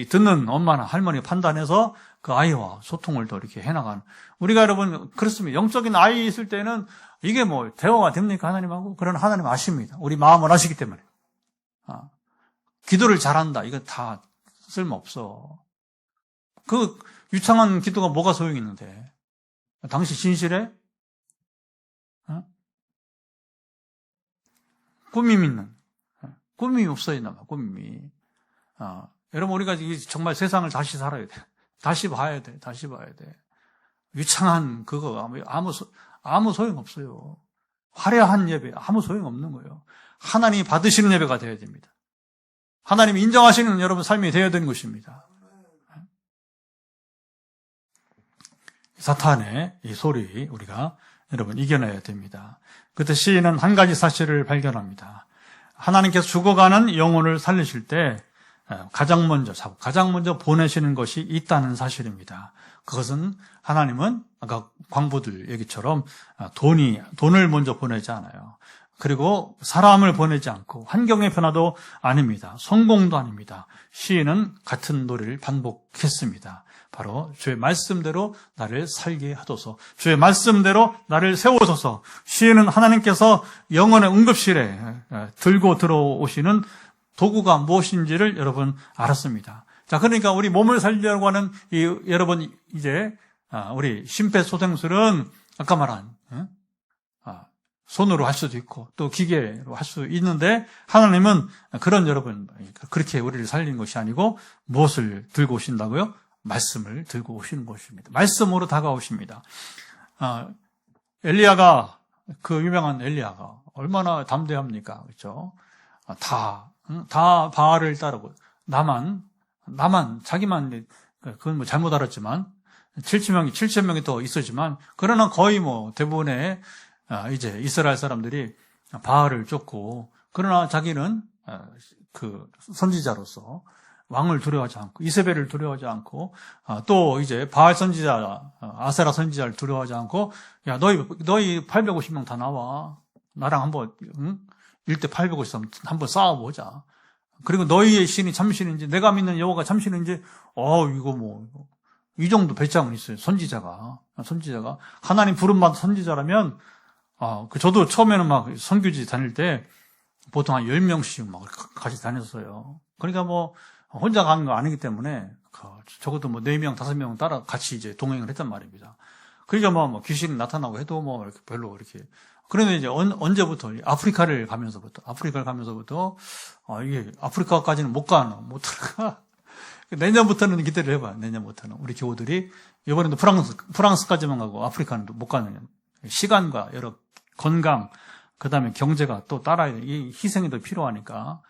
듣는 엄마나 할머니가 판단해서 그 아이와 소통을 더 이렇게 해나가는. 우리가 여러분 그렇습니다. 영적인 아이 있을 때는 이게 뭐 대화가 됩니까? 하나님하고? 그러나 하나님 아십니다. 우리 마음을 아시기 때문에. 기도를 잘한다. 이거 다 쓸모없어. 그 유창한 기도가 뭐가 소용이 있는데? 당신 진실해? 꾸밈 있는. 꿈이 없어야 나봐, 꿈이. 여러분, 우리가 정말 세상을 다시 살아야 돼. 다시 봐야 돼. 유창한 그거, 아무 소용없어요. 화려한 예배, 아무 소용없는 거예요. 하나님이 받으시는 예배가 되어야 됩니다. 하나님이 인정하시는 여러분 삶이 되어야 되는 것입니다. 사탄의 이 소리, 우리가 여러분 이겨내야 됩니다. 그때 시인은 한 가지 사실을 발견합니다. 하나님께서 죽어가는 영혼을 살리실 때 가장 먼저 보내시는 것이 있다는 사실입니다. 그것은 하나님은 아까 광부들 얘기처럼 돈을 먼저 보내지 않아요. 그리고 사람을 보내지 않고 환경의 변화도 아닙니다. 성공도 아닙니다. 시인은 같은 노래를 반복했습니다. 바로 주의 말씀대로 나를 살게 하소서, 주의 말씀대로 나를 세워소서. 시인은 하나님께서 영혼의 응급실에 들고 들어오시는 도구가 무엇인지를 여러분 알았습니다. 자, 그러니까 우리 몸을 살리려고 하는 여러분 이제 우리 심폐소생술은 아까 말한 손으로 할 수도 있고 또 기계로 할 수 있는데, 하나님은 그런 여러분 그렇게 우리를 살리는 것이 아니고 무엇을 들고 오신다고요? 말씀을 들고 오시는 것입니다. 말씀으로 다가오십니다. 엘리야가, 그 유명한 엘리야가 얼마나 담대합니까? 그렇죠? 다 바알을 따르고 나만 자기만, 그건 뭐 잘못 알았지만 7,000명이 더 있었지만, 그러나 거의 뭐 대부분의 이제 이스라엘 사람들이 바알을 쫓고, 그러나 자기는 그 선지자로서 왕을 두려워하지 않고 이세벨을 두려워하지 않고 또 이제 바알 선지자, 아세라 선지자를 두려워하지 않고, 야 너희 850명 다 나와, 나랑 한번 1대 850 한번 싸워보자. 그리고 너희의 신이 참신인지 내가 믿는 여호와가 참신인지, 이거 뭐 이 정도 배짱은 있어요. 선지자가 하나님 부름받은 선지자라면 저도 처음에는 막 선교지 다닐 때 보통 한 10명씩 막 같이 다녔어요. 그러니까 뭐 혼자 가는 거 아니기 때문에 적어도 뭐 4명, 5명 따라 같이 이제 동행을 했단 말입니다. 그러니까 뭐 귀신이 나타나고 해도 뭐 이렇게 별로 이렇게. 그런데 이제 언제부터 아프리카를 가면서부터 이게 아프리카까지는 못 들어가. 내년부터는 기대를 해봐. 내년부터는 우리 교우들이 이번에도 프랑스까지만 가고 아프리카는 못 가는 시간과 여러 건강 그다음에 경제가 또 따라야 돼. 이 희생이 더 필요하니까.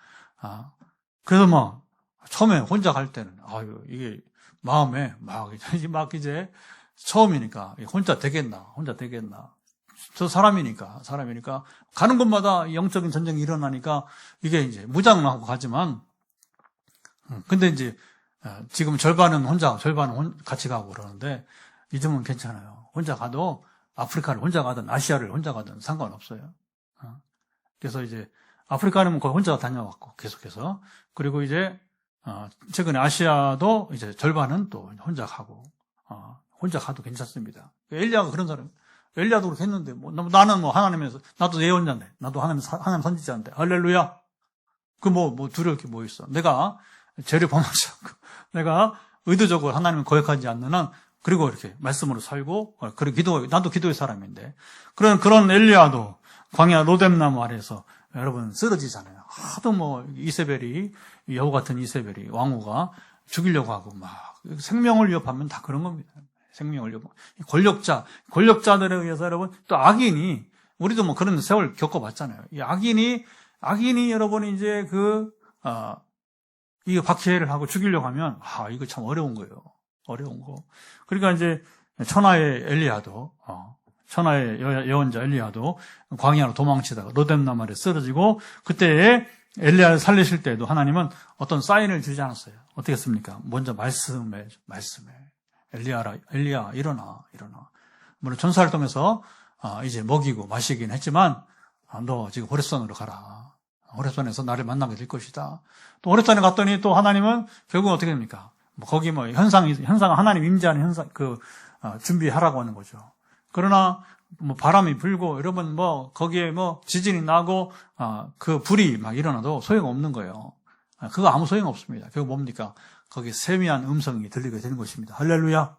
그래서 뭐 처음에 혼자 갈 때는 이게 마음에 막 이제 처음이니까 혼자 되겠나. 저 사람이니까 가는 곳마다 영적인 전쟁이 일어나니까 이게 이제 무장하고 가지만 근데 이제 지금 절반은 혼자, 절반은 같이 가고 그러는데 이점은 괜찮아요. 혼자 가도 아프리카를 혼자 가든 아시아를 혼자 가든 상관없어요. 그래서 이제 아프리카는 거의 혼자 다녀왔고 계속해서 그리고 이제 최근에 아시아도 이제 절반은 또 혼자 가고 혼자 가도 괜찮습니다. 엘리야가 그런 사람. 엘리야도 그렇게 했는데 나는 하나님에서 나도 예언자인데 나도 하나님 선지자인데 할렐루야. 두려울 게 뭐 있어? 내가 죄를 범하지 않고 내가 의도적으로 하나님을 거역하지 않는 한 그리고 이렇게 말씀으로 살고 그리고 나도 기도의 사람인데 그런 엘리야도 광야 로뎀나무 아래에서 여러분 쓰러지잖아요. 하도 이세벨이 여우 같은 이세벨이 왕후가 죽이려고 하고 막 생명을 위협하면 다 그런 겁니다. 생명을 위협. 권력자들에 의해서 여러분 또 악인이 우리도 뭐 그런 세월 겪어봤잖아요. 이 악인이 여러분 이제 이거 박해를 하고 죽이려고 하면 이거 참 어려운 거예요. 어려운 거. 그러니까 이제 천하의 예언자 엘리야도 광야로 도망치다가 로뎀나무 아래 쓰러지고 그때 엘리야를 살리실 때도 하나님은 어떤 사인을 주지 않았어요. 어떻게 했습니까? 먼저 말씀에 엘리야 일어나. 물론 전사를 통해서 이제 먹이고 마시긴 했지만 너 지금 호렙산으로 가라. 호렙산에서 나를 만나게 될 것이다. 또 호렙산에 갔더니 또 하나님은 결국은 어떻게 됩니까? 거기 현상 하나님 임재하는 현상 준비하라고 하는 거죠. 그러나 바람이 불고 여러분 거기에 지진이 나고 그 불이 막 일어나도 소용없는 거예요. 그거 아무 소용 없습니다. 그거 뭡니까? 거기 세미한 음성이 들리게 되는 것입니다. 할렐루야.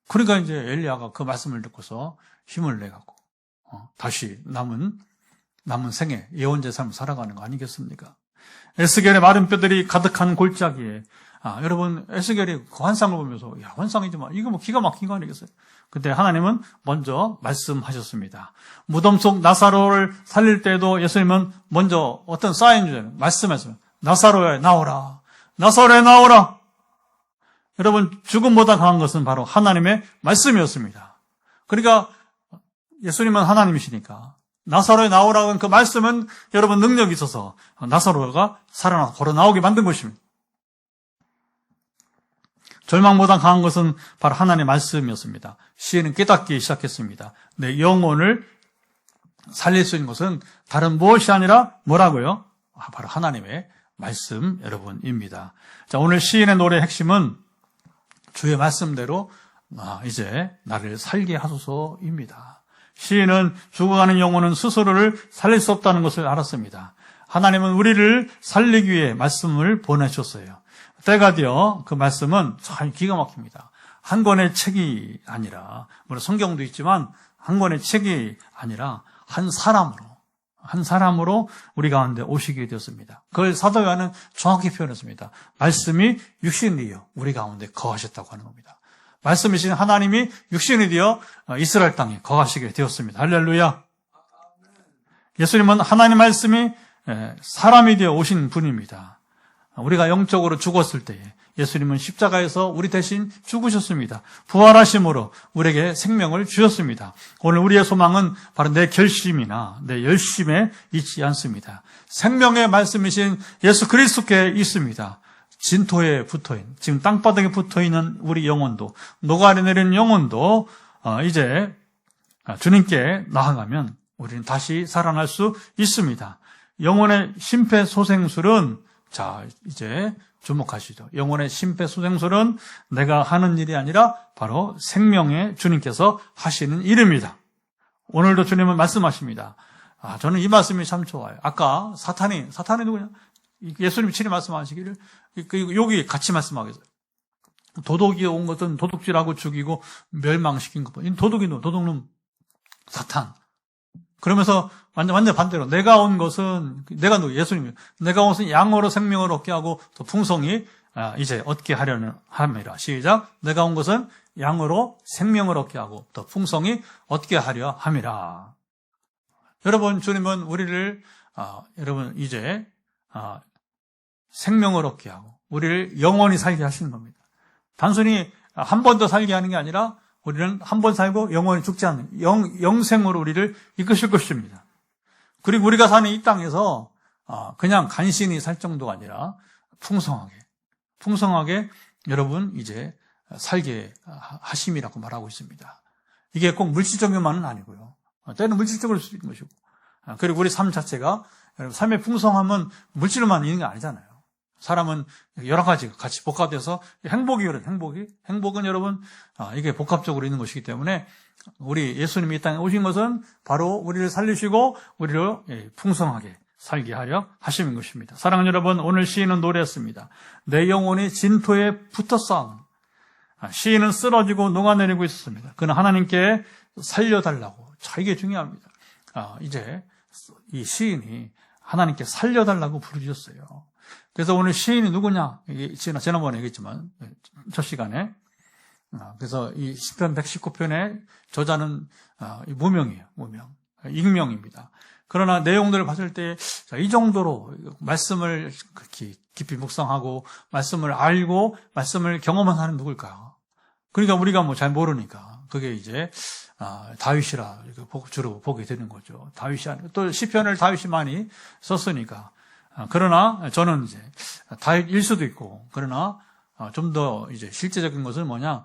그러니까 이제 엘리야가 그 말씀을 듣고서 힘을 내갖고 다시 남은 생에 예언자의 삶을 살아가는 거 아니겠습니까? 에스겔의 마른 뼈들이 가득한 골짜기에 여러분 에스겔이 그 환상을 보면서 환상이지만 이거 기가 막힌 거 아니겠어요? 그때 하나님은 먼저 말씀하셨습니다. 무덤 속 나사로를 살릴 때도 예수님은 먼저 어떤 사인 주잖아요. 말씀하셨어요. 나사로야 나오라. 여러분 죽음보다 강한 것은 바로 하나님의 말씀이었습니다. 그러니까 예수님은 하나님이시니까 나사로에 나오라고 한 그 말씀은 여러분 능력이 있어서 나사로가 살아나서 걸어 나오게 만든 것입니다. 절망보다 강한 것은 바로 하나님의 말씀이었습니다. 시인은 깨닫기 시작했습니다. 내 영혼을 살릴 수 있는 것은 다른 무엇이 아니라 뭐라고요? 바로 하나님의 말씀 여러분입니다. 자, 오늘 시인의 노래의 핵심은 주의 말씀대로 이제 나를 살게 하소서입니다. 시인은 죽어가는 영혼은 스스로를 살릴 수 없다는 것을 알았습니다. 하나님은 우리를 살리기 위해 말씀을 보내셨어요. 때가 되어 그 말씀은 참 기가 막힙니다. 한 권의 책이 아니라 물론 성경도 있지만 한 권의 책이 아니라 한 사람으로 우리 가운데 오시게 되었습니다. 그걸 사도 요한은 정확히 표현했습니다. 말씀이 육신이 되어 우리 가운데 거하셨다고 하는 겁니다. 말씀이신 하나님이 육신이 되어 이스라엘 땅에 거하시게 되었습니다. 할렐루야. 예수님은 하나님 말씀이 사람이 되어 오신 분입니다. 우리가 영적으로 죽었을 때에 예수님은 십자가에서 우리 대신 죽으셨습니다. 부활하심으로 우리에게 생명을 주셨습니다. 오늘 우리의 소망은 바로 내 결심이나 내 열심에 있지 않습니다. 생명의 말씀이신 예수 그리스도께 있습니다. 진토에 붙어있는, 지금 땅바닥에 붙어있는 우리 영혼도, 녹아내리는 영혼도 이제 주님께 나아가면 우리는 다시 살아날 수 있습니다. 영혼의 심폐소생술은 자, 이제 주목하시죠. 영혼의 심폐소생술은 내가 하는 일이 아니라 바로 생명의 주님께서 하시는 일입니다. 오늘도 주님은 말씀하십니다. 저는 이 말씀이 참 좋아요. 아까 사탄이 누구냐? 예수님이 친히 말씀하시기를, 여기 같이 말씀하겠어요. 도둑이 온 것은 도둑질하고 죽이고 멸망시킨 것. 이 도둑놈, 사탄. 그러면서 완전 반대로 내가 온 것은, 예수님이에요. 내가 온 것은 양으로 생명을 얻게 하고 또 풍성히 이제 얻게 하려는 함이라. 시작. 내가 온 것은 양으로 생명을 얻게 하고 또 풍성히 얻게 하려 함이라. 여러분, 주님은 우리를 여러분 이제 생명을 얻게 하고 우리를 영원히 살게 하시는 겁니다. 단순히 한 번 더 살게 하는 게 아니라 우리는 한 번 살고 영원히 죽지 않는 영생으로 우리를 이끄실 것입니다. 그리고 우리가 사는 이 땅에서 그냥 간신히 살 정도가 아니라 풍성하게 여러분 이제 살게 하심이라고 말하고 있습니다. 이게 꼭 물질적인만은 아니고요. 때는 물질적으로 수 있는 것이고, 그리고 우리 삶 자체가, 여러분 삶의 풍성함은 물질로만 있는 게 아니잖아요. 사람은 여러 가지가 같이 복합돼서 행복은 여러분 이게 복합적으로 있는 것이기 때문에 우리 예수님이 이 땅에 오신 것은 바로 우리를 살리시고 우리를 풍성하게 살게 하려 하시는 것입니다. 사랑하는 여러분, 오늘 시인은 노래했습니다. 내 영혼이 진토에 붙었사오니. 시인은 쓰러지고 녹아내리고 있었습니다. 그는 하나님께 살려달라고. 자, 이게 중요합니다. 이제 이 시인이 하나님께 살려달라고 부르셨어요. 그래서 오늘 시인이 누구냐? 이게 지난번에 얘기했지만 첫 시간에, 그래서 이 시편 119편의 저자는 무명이에요. 익명입니다. 그러나 내용들을 봤을 때 이 정도로 말씀을 그렇게 깊이 묵상하고 말씀을 알고 말씀을 경험한 사람이 누굴까? 그러니까 우리가 뭐 잘 모르니까 그게 이제 다윗이라 주로 보게 되는 거죠. 또 시편을 다윗이 많이 썼으니까. 그러나 저는 이제 다윗일 수도 있고, 그러나 좀 더 이제 실제적인 것은 뭐냐?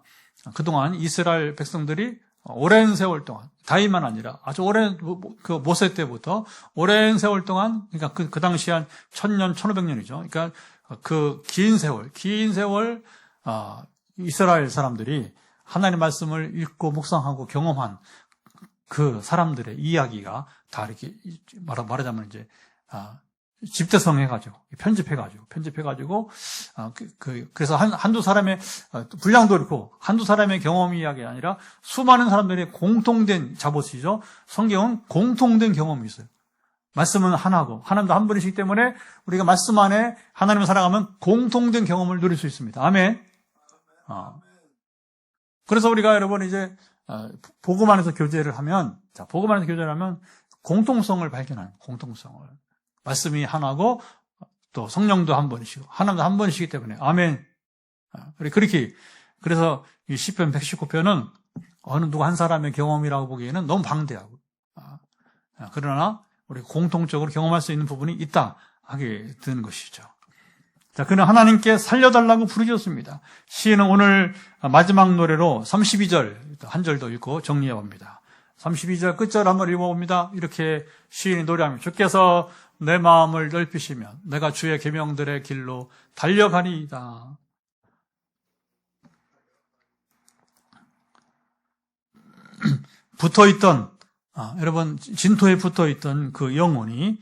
그동안 이스라엘 백성들이 오랜 세월 동안, 다윗만 아니라 아주 오랜, 그 모세 때부터 오랜 세월 동안, 그러니까 그 당시 한 1000년, 1500년이죠. 그러니까 그 긴 세월, 이스라엘 사람들이 하나님의 말씀을 읽고 묵상하고 경험한 그 사람들의 이야기가 다 이렇게 말하자면 이제, 집대성 해가지고, 편집해가지고, 그래서 한두 사람의, 분량도 그렇고, 한두 사람의 경험 이야기가 아니라 수많은 사람들의 공통된 자봇이죠. 성경은 공통된 경험이 있어요. 말씀은 하나고, 하나님도 한 분이시기 때문에 우리가 말씀 안에 하나님을 살아가면 공통된 경험을 누릴 수 있습니다. 아멘. 그래서 우리가 여러분 이제, 복음 안에서 교제를 하면, 공통성을 발견하는, 공통성을. 말씀이 하나고 또 성령도 한 번이시고 하나님도 한 번이시기 때문에 아멘. 그래서 이 시편 119편은 어느 누구 한 사람의 경험이라고 보기에는 너무 방대하고, 그러나 우리 공통적으로 경험할 수 있는 부분이 있다 하게 되는 것이죠. 자, 그는 하나님께 살려달라고 부르셨습니다. 시인은 오늘 마지막 노래로 32절 한 절 더 읽고 정리해 봅니다. 32절 끝절 한번 읽어봅니다. 이렇게 시인이 노래합니다. 주께서 내 마음을 넓히시면 내가 주의 계명들의 길로 달려가리이다. 여러분 진토에 붙어있던 그 영혼이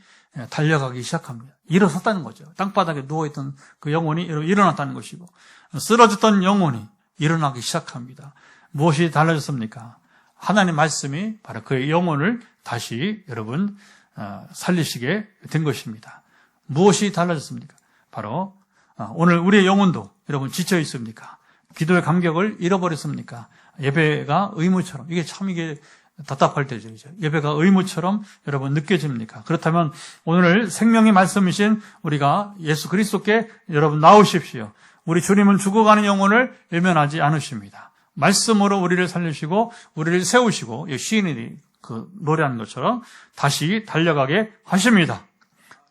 달려가기 시작합니다. 일어섰다는 거죠. 땅바닥에 누워있던 그 영혼이 일어났다는 것이고, 쓰러졌던 영혼이 일어나기 시작합니다. 무엇이 달라졌습니까? 하나님 말씀이 바로 그의 영혼을 다시 여러분 살리시게 된 것입니다. 무엇이 달라졌습니까? 바로 오늘 우리의 영혼도 여러분 지쳐 있습니까? 기도의 감격을 잃어버렸습니까? 예배가 의무처럼, 이게 답답할 때죠. 이제 예배가 의무처럼 여러분 느껴집니까? 그렇다면 오늘 생명의 말씀이신 우리가 예수 그리스도께 여러분 나오십시오. 우리 주님은 죽어가는 영혼을 외면하지 않으십니다. 말씀으로 우리를 살리시고 우리를 세우시고, 시인이 그 노래하는 것처럼 다시 달려가게 하십니다.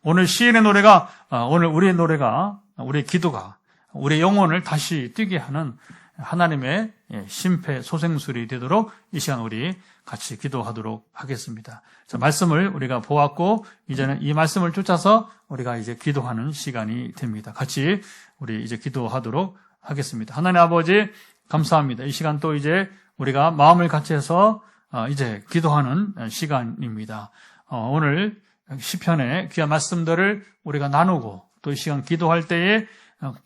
오늘 시인의 노래가, 오늘 우리의 노래가, 우리의 기도가 우리의 영혼을 다시 뛰게 하는 하나님의 심폐소생술이 되도록 이 시간 우리 같이 기도하도록 하겠습니다. 자, 말씀을 우리가 보았고 이제는 이 말씀을 쫓아서 우리가 이제 기도하는 시간이 됩니다. 같이 우리 이제 기도하도록 하겠습니다. 하나님 아버지 감사합니다. 이 시간 또 이제 우리가 마음을 같이 해서 이제 기도하는 시간입니다. 오늘 시편의 귀한 말씀들을 우리가 나누고 또 이 시간 기도할 때에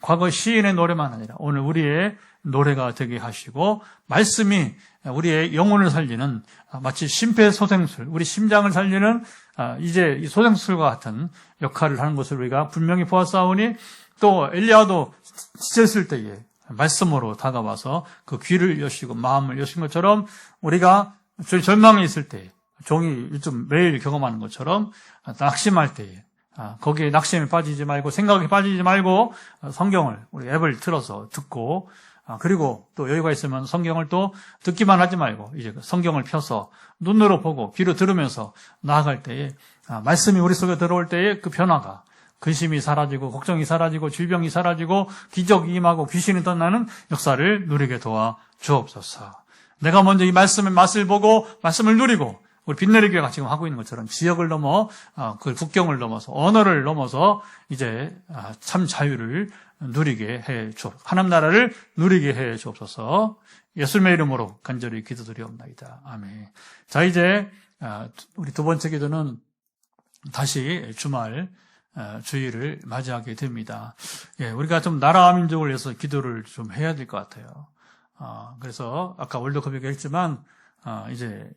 과거 시인의 노래만 아니라 오늘 우리의 노래가 되게 하시고 말씀이 우리의 영혼을 살리는 마치 심폐소생술, 우리 심장을 살리는 이제 이 소생술과 같은 역할을 하는 것을 우리가 분명히 보았사오니 또 엘리야도 지쳤을 때에 말씀으로 다가와서 그 귀를 여시고 마음을 여신 것처럼 우리가 절망에 있을 때 종이 요즘 매일 경험하는 것처럼 낙심할 때에 거기에 낙심에 빠지지 말고 생각에 빠지지 말고 성경을 우리 앱을 틀어서 듣고 그리고 또 여유가 있으면 성경을 또 듣기만 하지 말고 이제 성경을 펴서 눈으로 보고 귀로 들으면서 나아갈 때에 말씀이 우리 속에 들어올 때에 그 변화가 근심이 사라지고 걱정이 사라지고 질병이 사라지고 기적이 임하고 귀신이 떠나는 역사를 누리게 도와 주옵소서. 내가 먼저 이 말씀의 맛을 보고 말씀을 누리고 우리 빛내리 교회가 지금 하고 있는 것처럼 지역을 넘어 그 국경을 넘어서 언어를 넘어서 이제 참 자유를 누리게 해 주옵소서. 하나님 나라를 누리게 해 주옵소서. 예수님의 이름으로 간절히 기도드리옵나이다. 아멘. 자, 이제 우리 두 번째 기도는 다시 주말 주일을 맞이하게 됩니다. 예, 우리가 좀 나라와 민족을 위해서 기도를 좀 해야 될 것 같아요. 그래서 아까 월드컵 얘기했지만 이제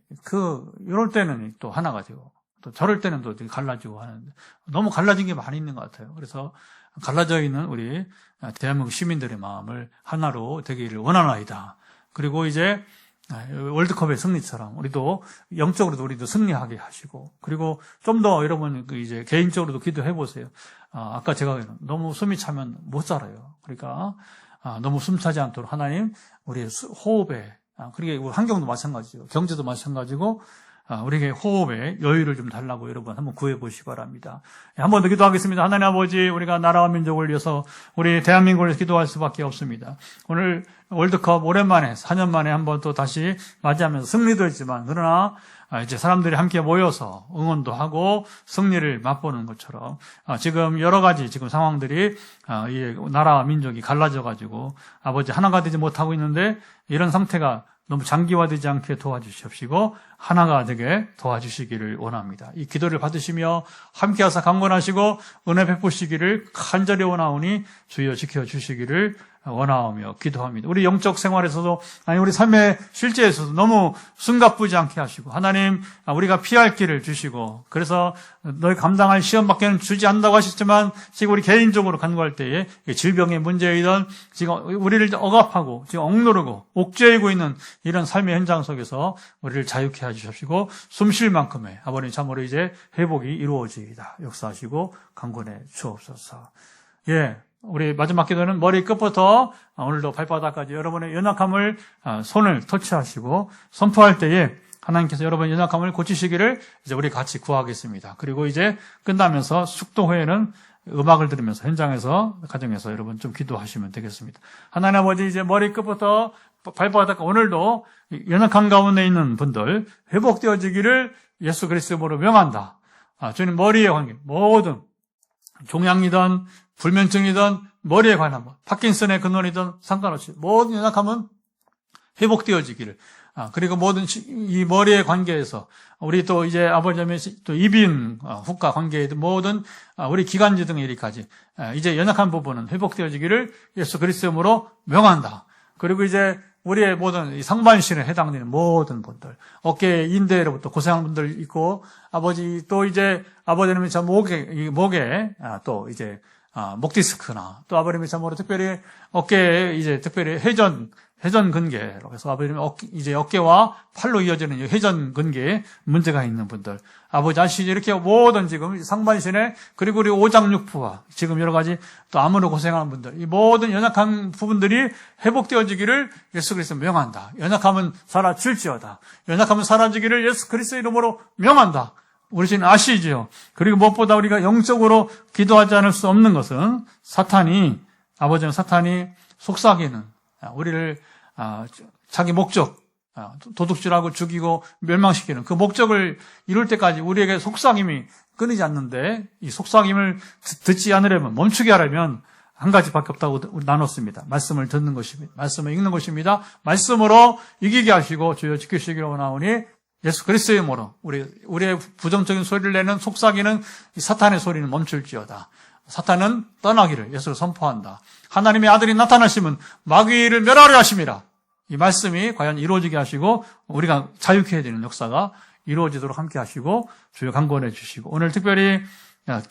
이럴 때는 또 하나가 되고 또 저럴 때는 또 갈라지고 하는데 너무 갈라진 게 많이 있는 것 같아요. 그래서 갈라져 있는 우리 대한민국 시민들의 마음을 하나로 되기를 원하나이다. 그리고 이제 월드컵의 승리처럼 우리도 영적으로도 우리도 승리하게 하시고 그리고 좀 더 여러분 이제 개인적으로도 기도해 보세요. 아까 제가 너무 숨이 차면 못 살아요. 그러니까 너무 숨 차지 않도록 하나님 우리의 호흡에 그리고 환경도 마찬가지고 경제도 마찬가지고 우리에게 호흡에 여유를 좀 달라고 여러분 한번 구해 보시기 바랍니다. 한 번 더 기도하겠습니다. 하나님 아버지, 우리가 나라와 민족을 위해서 우리 대한민국을 위해서 기도할 수밖에 없습니다. 오늘 월드컵 오랜만에 4년 만에 한번 또 다시 맞이하면서 승리도 했지만 그러나 이제 사람들이 함께 모여서 응원도 하고 승리를 맛보는 것처럼 지금 여러 가지 지금 상황들이 이 나라와 민족이 갈라져 가지고 아버지 하나가 되지 못하고 있는데 이런 상태가 너무 장기화되지 않게 도와주시옵시고 하나가 되게 도와주시기를 원합니다. 이 기도를 받으시며 함께하사 강건하시고 은혜 베푸시기를 간절히 원하오니 주여 지켜주시기를 원하오며 기도합니다. 우리 영적 생활에서도 아니 우리 삶의 실제에서도 너무 숨가쁘지 않게 하시고 하나님 우리가 피할 길을 주시고 그래서 너희 감당할 시험밖에는 주지 않는다고 하셨지만 지금 우리 개인적으로 간구할 때에 질병의 문제이든 지금 우리를 억압하고 지금 억누르고 옥죄이고 있는 이런 삶의 현장 속에서 우리를 자유케 해주십시고 숨 쉴 만큼의 아버님 참으로 이제 회복이 이루어지이다 역사하시고 강건해 주옵소서. 예. 우리 마지막 기도는 머리 끝부터 오늘도 발바닥까지 여러분의 연약함을 손을 터치하시고 선포할 때에 하나님께서 여러분의 연약함을 고치시기를 이제 우리 같이 구하겠습니다. 그리고 이제 끝나면서 숙도회에는 음악을 들으면서 현장에서 가정에서 여러분 좀 기도하시면 되겠습니다. 하나님 아버지 이제 머리 끝부터 발바닥 오늘도 연약한 가운데 있는 분들 회복되어지기를 예수 그리스도로 명한다. 주님 머리에 관계 모든 종양이든 불면증이든 머리에 관한 것, 파킨슨의 근원이든 상관없이 모든 연약함은 회복되어지기를. 그리고 모든 이 머리의 관계에서 우리 또 이제 아버지의 또 이빈 후과 관계에도 모든 우리 기관지 등의 일까지 이제 연약한 부분은 회복되어지기를 예수 그리스도로 명한다. 그리고 이제 우리의 모든 상반신에 해당되는 모든 분들, 어깨 인대로부터 고생하는 분들 있고, 아버지 또 이제 아버지는 저 목에 또 이제 목 디스크나 또 아버님이 참으로 특별히 어깨에 이제 특별히 회전 근개로 해서 아버님 이제 어깨와 팔로 이어지는 회전 근개에 문제가 있는 분들 아버지 아시죠? 이렇게 모든 지금 상반신에 그리고 우리 오장육부와 지금 여러 가지 또 암으로 고생하는 분들 이 모든 연약한 부분들이 회복되어지기를 예수 그리스도 명한다. 연약함은 사라질지어다. 연약함은 사라지기를 예수 그리스도 이름으로 명한다. 우리 지금 아시죠? 그리고 무엇보다 우리가 영적으로 기도하지 않을 수 없는 것은 아버지는 사탄이 속삭이는 우리를 자기 목적, 도둑질하고 죽이고 멸망시키는 그 목적을 이룰 때까지 우리에게 속삭임이 끊이지 않는데 이 속삭임을 듣지 않으려면 멈추게 하려면 한 가지밖에 없다고 나눴습니다. 말씀을 듣는 것입니다. 말씀을 읽는 것입니다. 말씀으로 이기게 하시고 주여 지키시기를 원하오니 예수 그리스도의 이름으로 우리의 부정적인 소리를 내는 속삭이는 이 사탄의 소리는 멈출지어다. 사탄은 떠나기를 예수를 선포한다. 하나님의 아들이 나타나시면 마귀를 멸하려 하심이라. 이 말씀이 과연 이루어지게 하시고 우리가 자유케 해야 되는 역사가 이루어지도록 함께 하시고 주여 강구원해 주시고, 오늘 특별히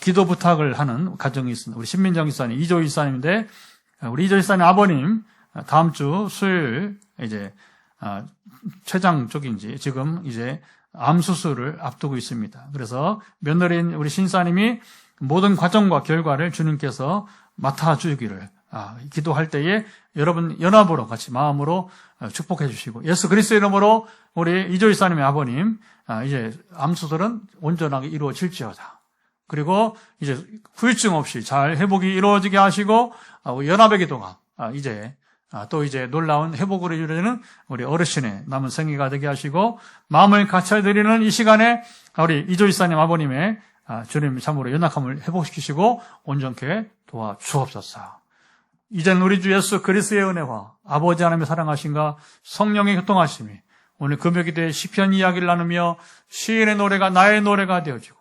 기도 부탁을 하는 가정이 있습니다. 우리 신민정 집사님, 이조 집사님인데, 우리 이조 집사님 아버님 다음 주 수요일 이제 췌장 쪽인지 지금 이제 암 수술을 앞두고 있습니다. 그래서 며느리인 우리 신사님이 모든 과정과 결과를 주님께서 맡아주기를 기도할 때에 여러분 연합으로 같이 마음으로 축복해 주시고, 예수 그리스도의 이름으로 우리 이조 집사님의 아버님 이제 암 수술은 온전하게 이루어질지어다. 그리고 이제 후유증 없이 잘 회복이 이루어지게 하시고, 연합의 기도가 이제 또 이제 놀라운 회복으로 이루어지는 우리 어르신의 남은 생애가 되게 하시고, 마음을 갖춰드리는 이 시간에 우리 이조 집사님 아버님의 주님 참으로 연약함을 회복시키시고 온전케 도와주옵소서. 이제는 우리 주 예수 그리스도의 은혜와 아버지 하나님의 사랑하심과 성령의 교통하심이 오늘 금요기도의 시편 이야기를 나누며 시인의 노래가 나의 노래가 되어지고,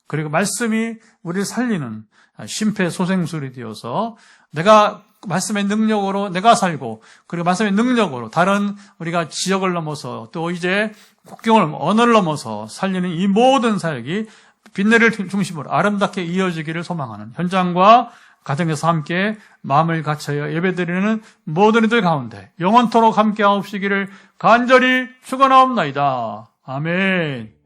그리고 말씀이 우리를 살리는 심폐소생술이 되어서 내가 말씀의 능력으로 내가 살고, 그리고 말씀의 능력으로 다른 우리가 지역을 넘어서 또 이제 국경을 언어를 넘어서 살리는 이 모든 사역이 빛내를 중심으로 아름답게 이어지기를 소망하는 현장과 가정에서 함께 마음을 갖춰여 예배드리는 모든 이들 가운데 영원토록 함께 하옵시기를 간절히 축원하옵나이다. 아멘.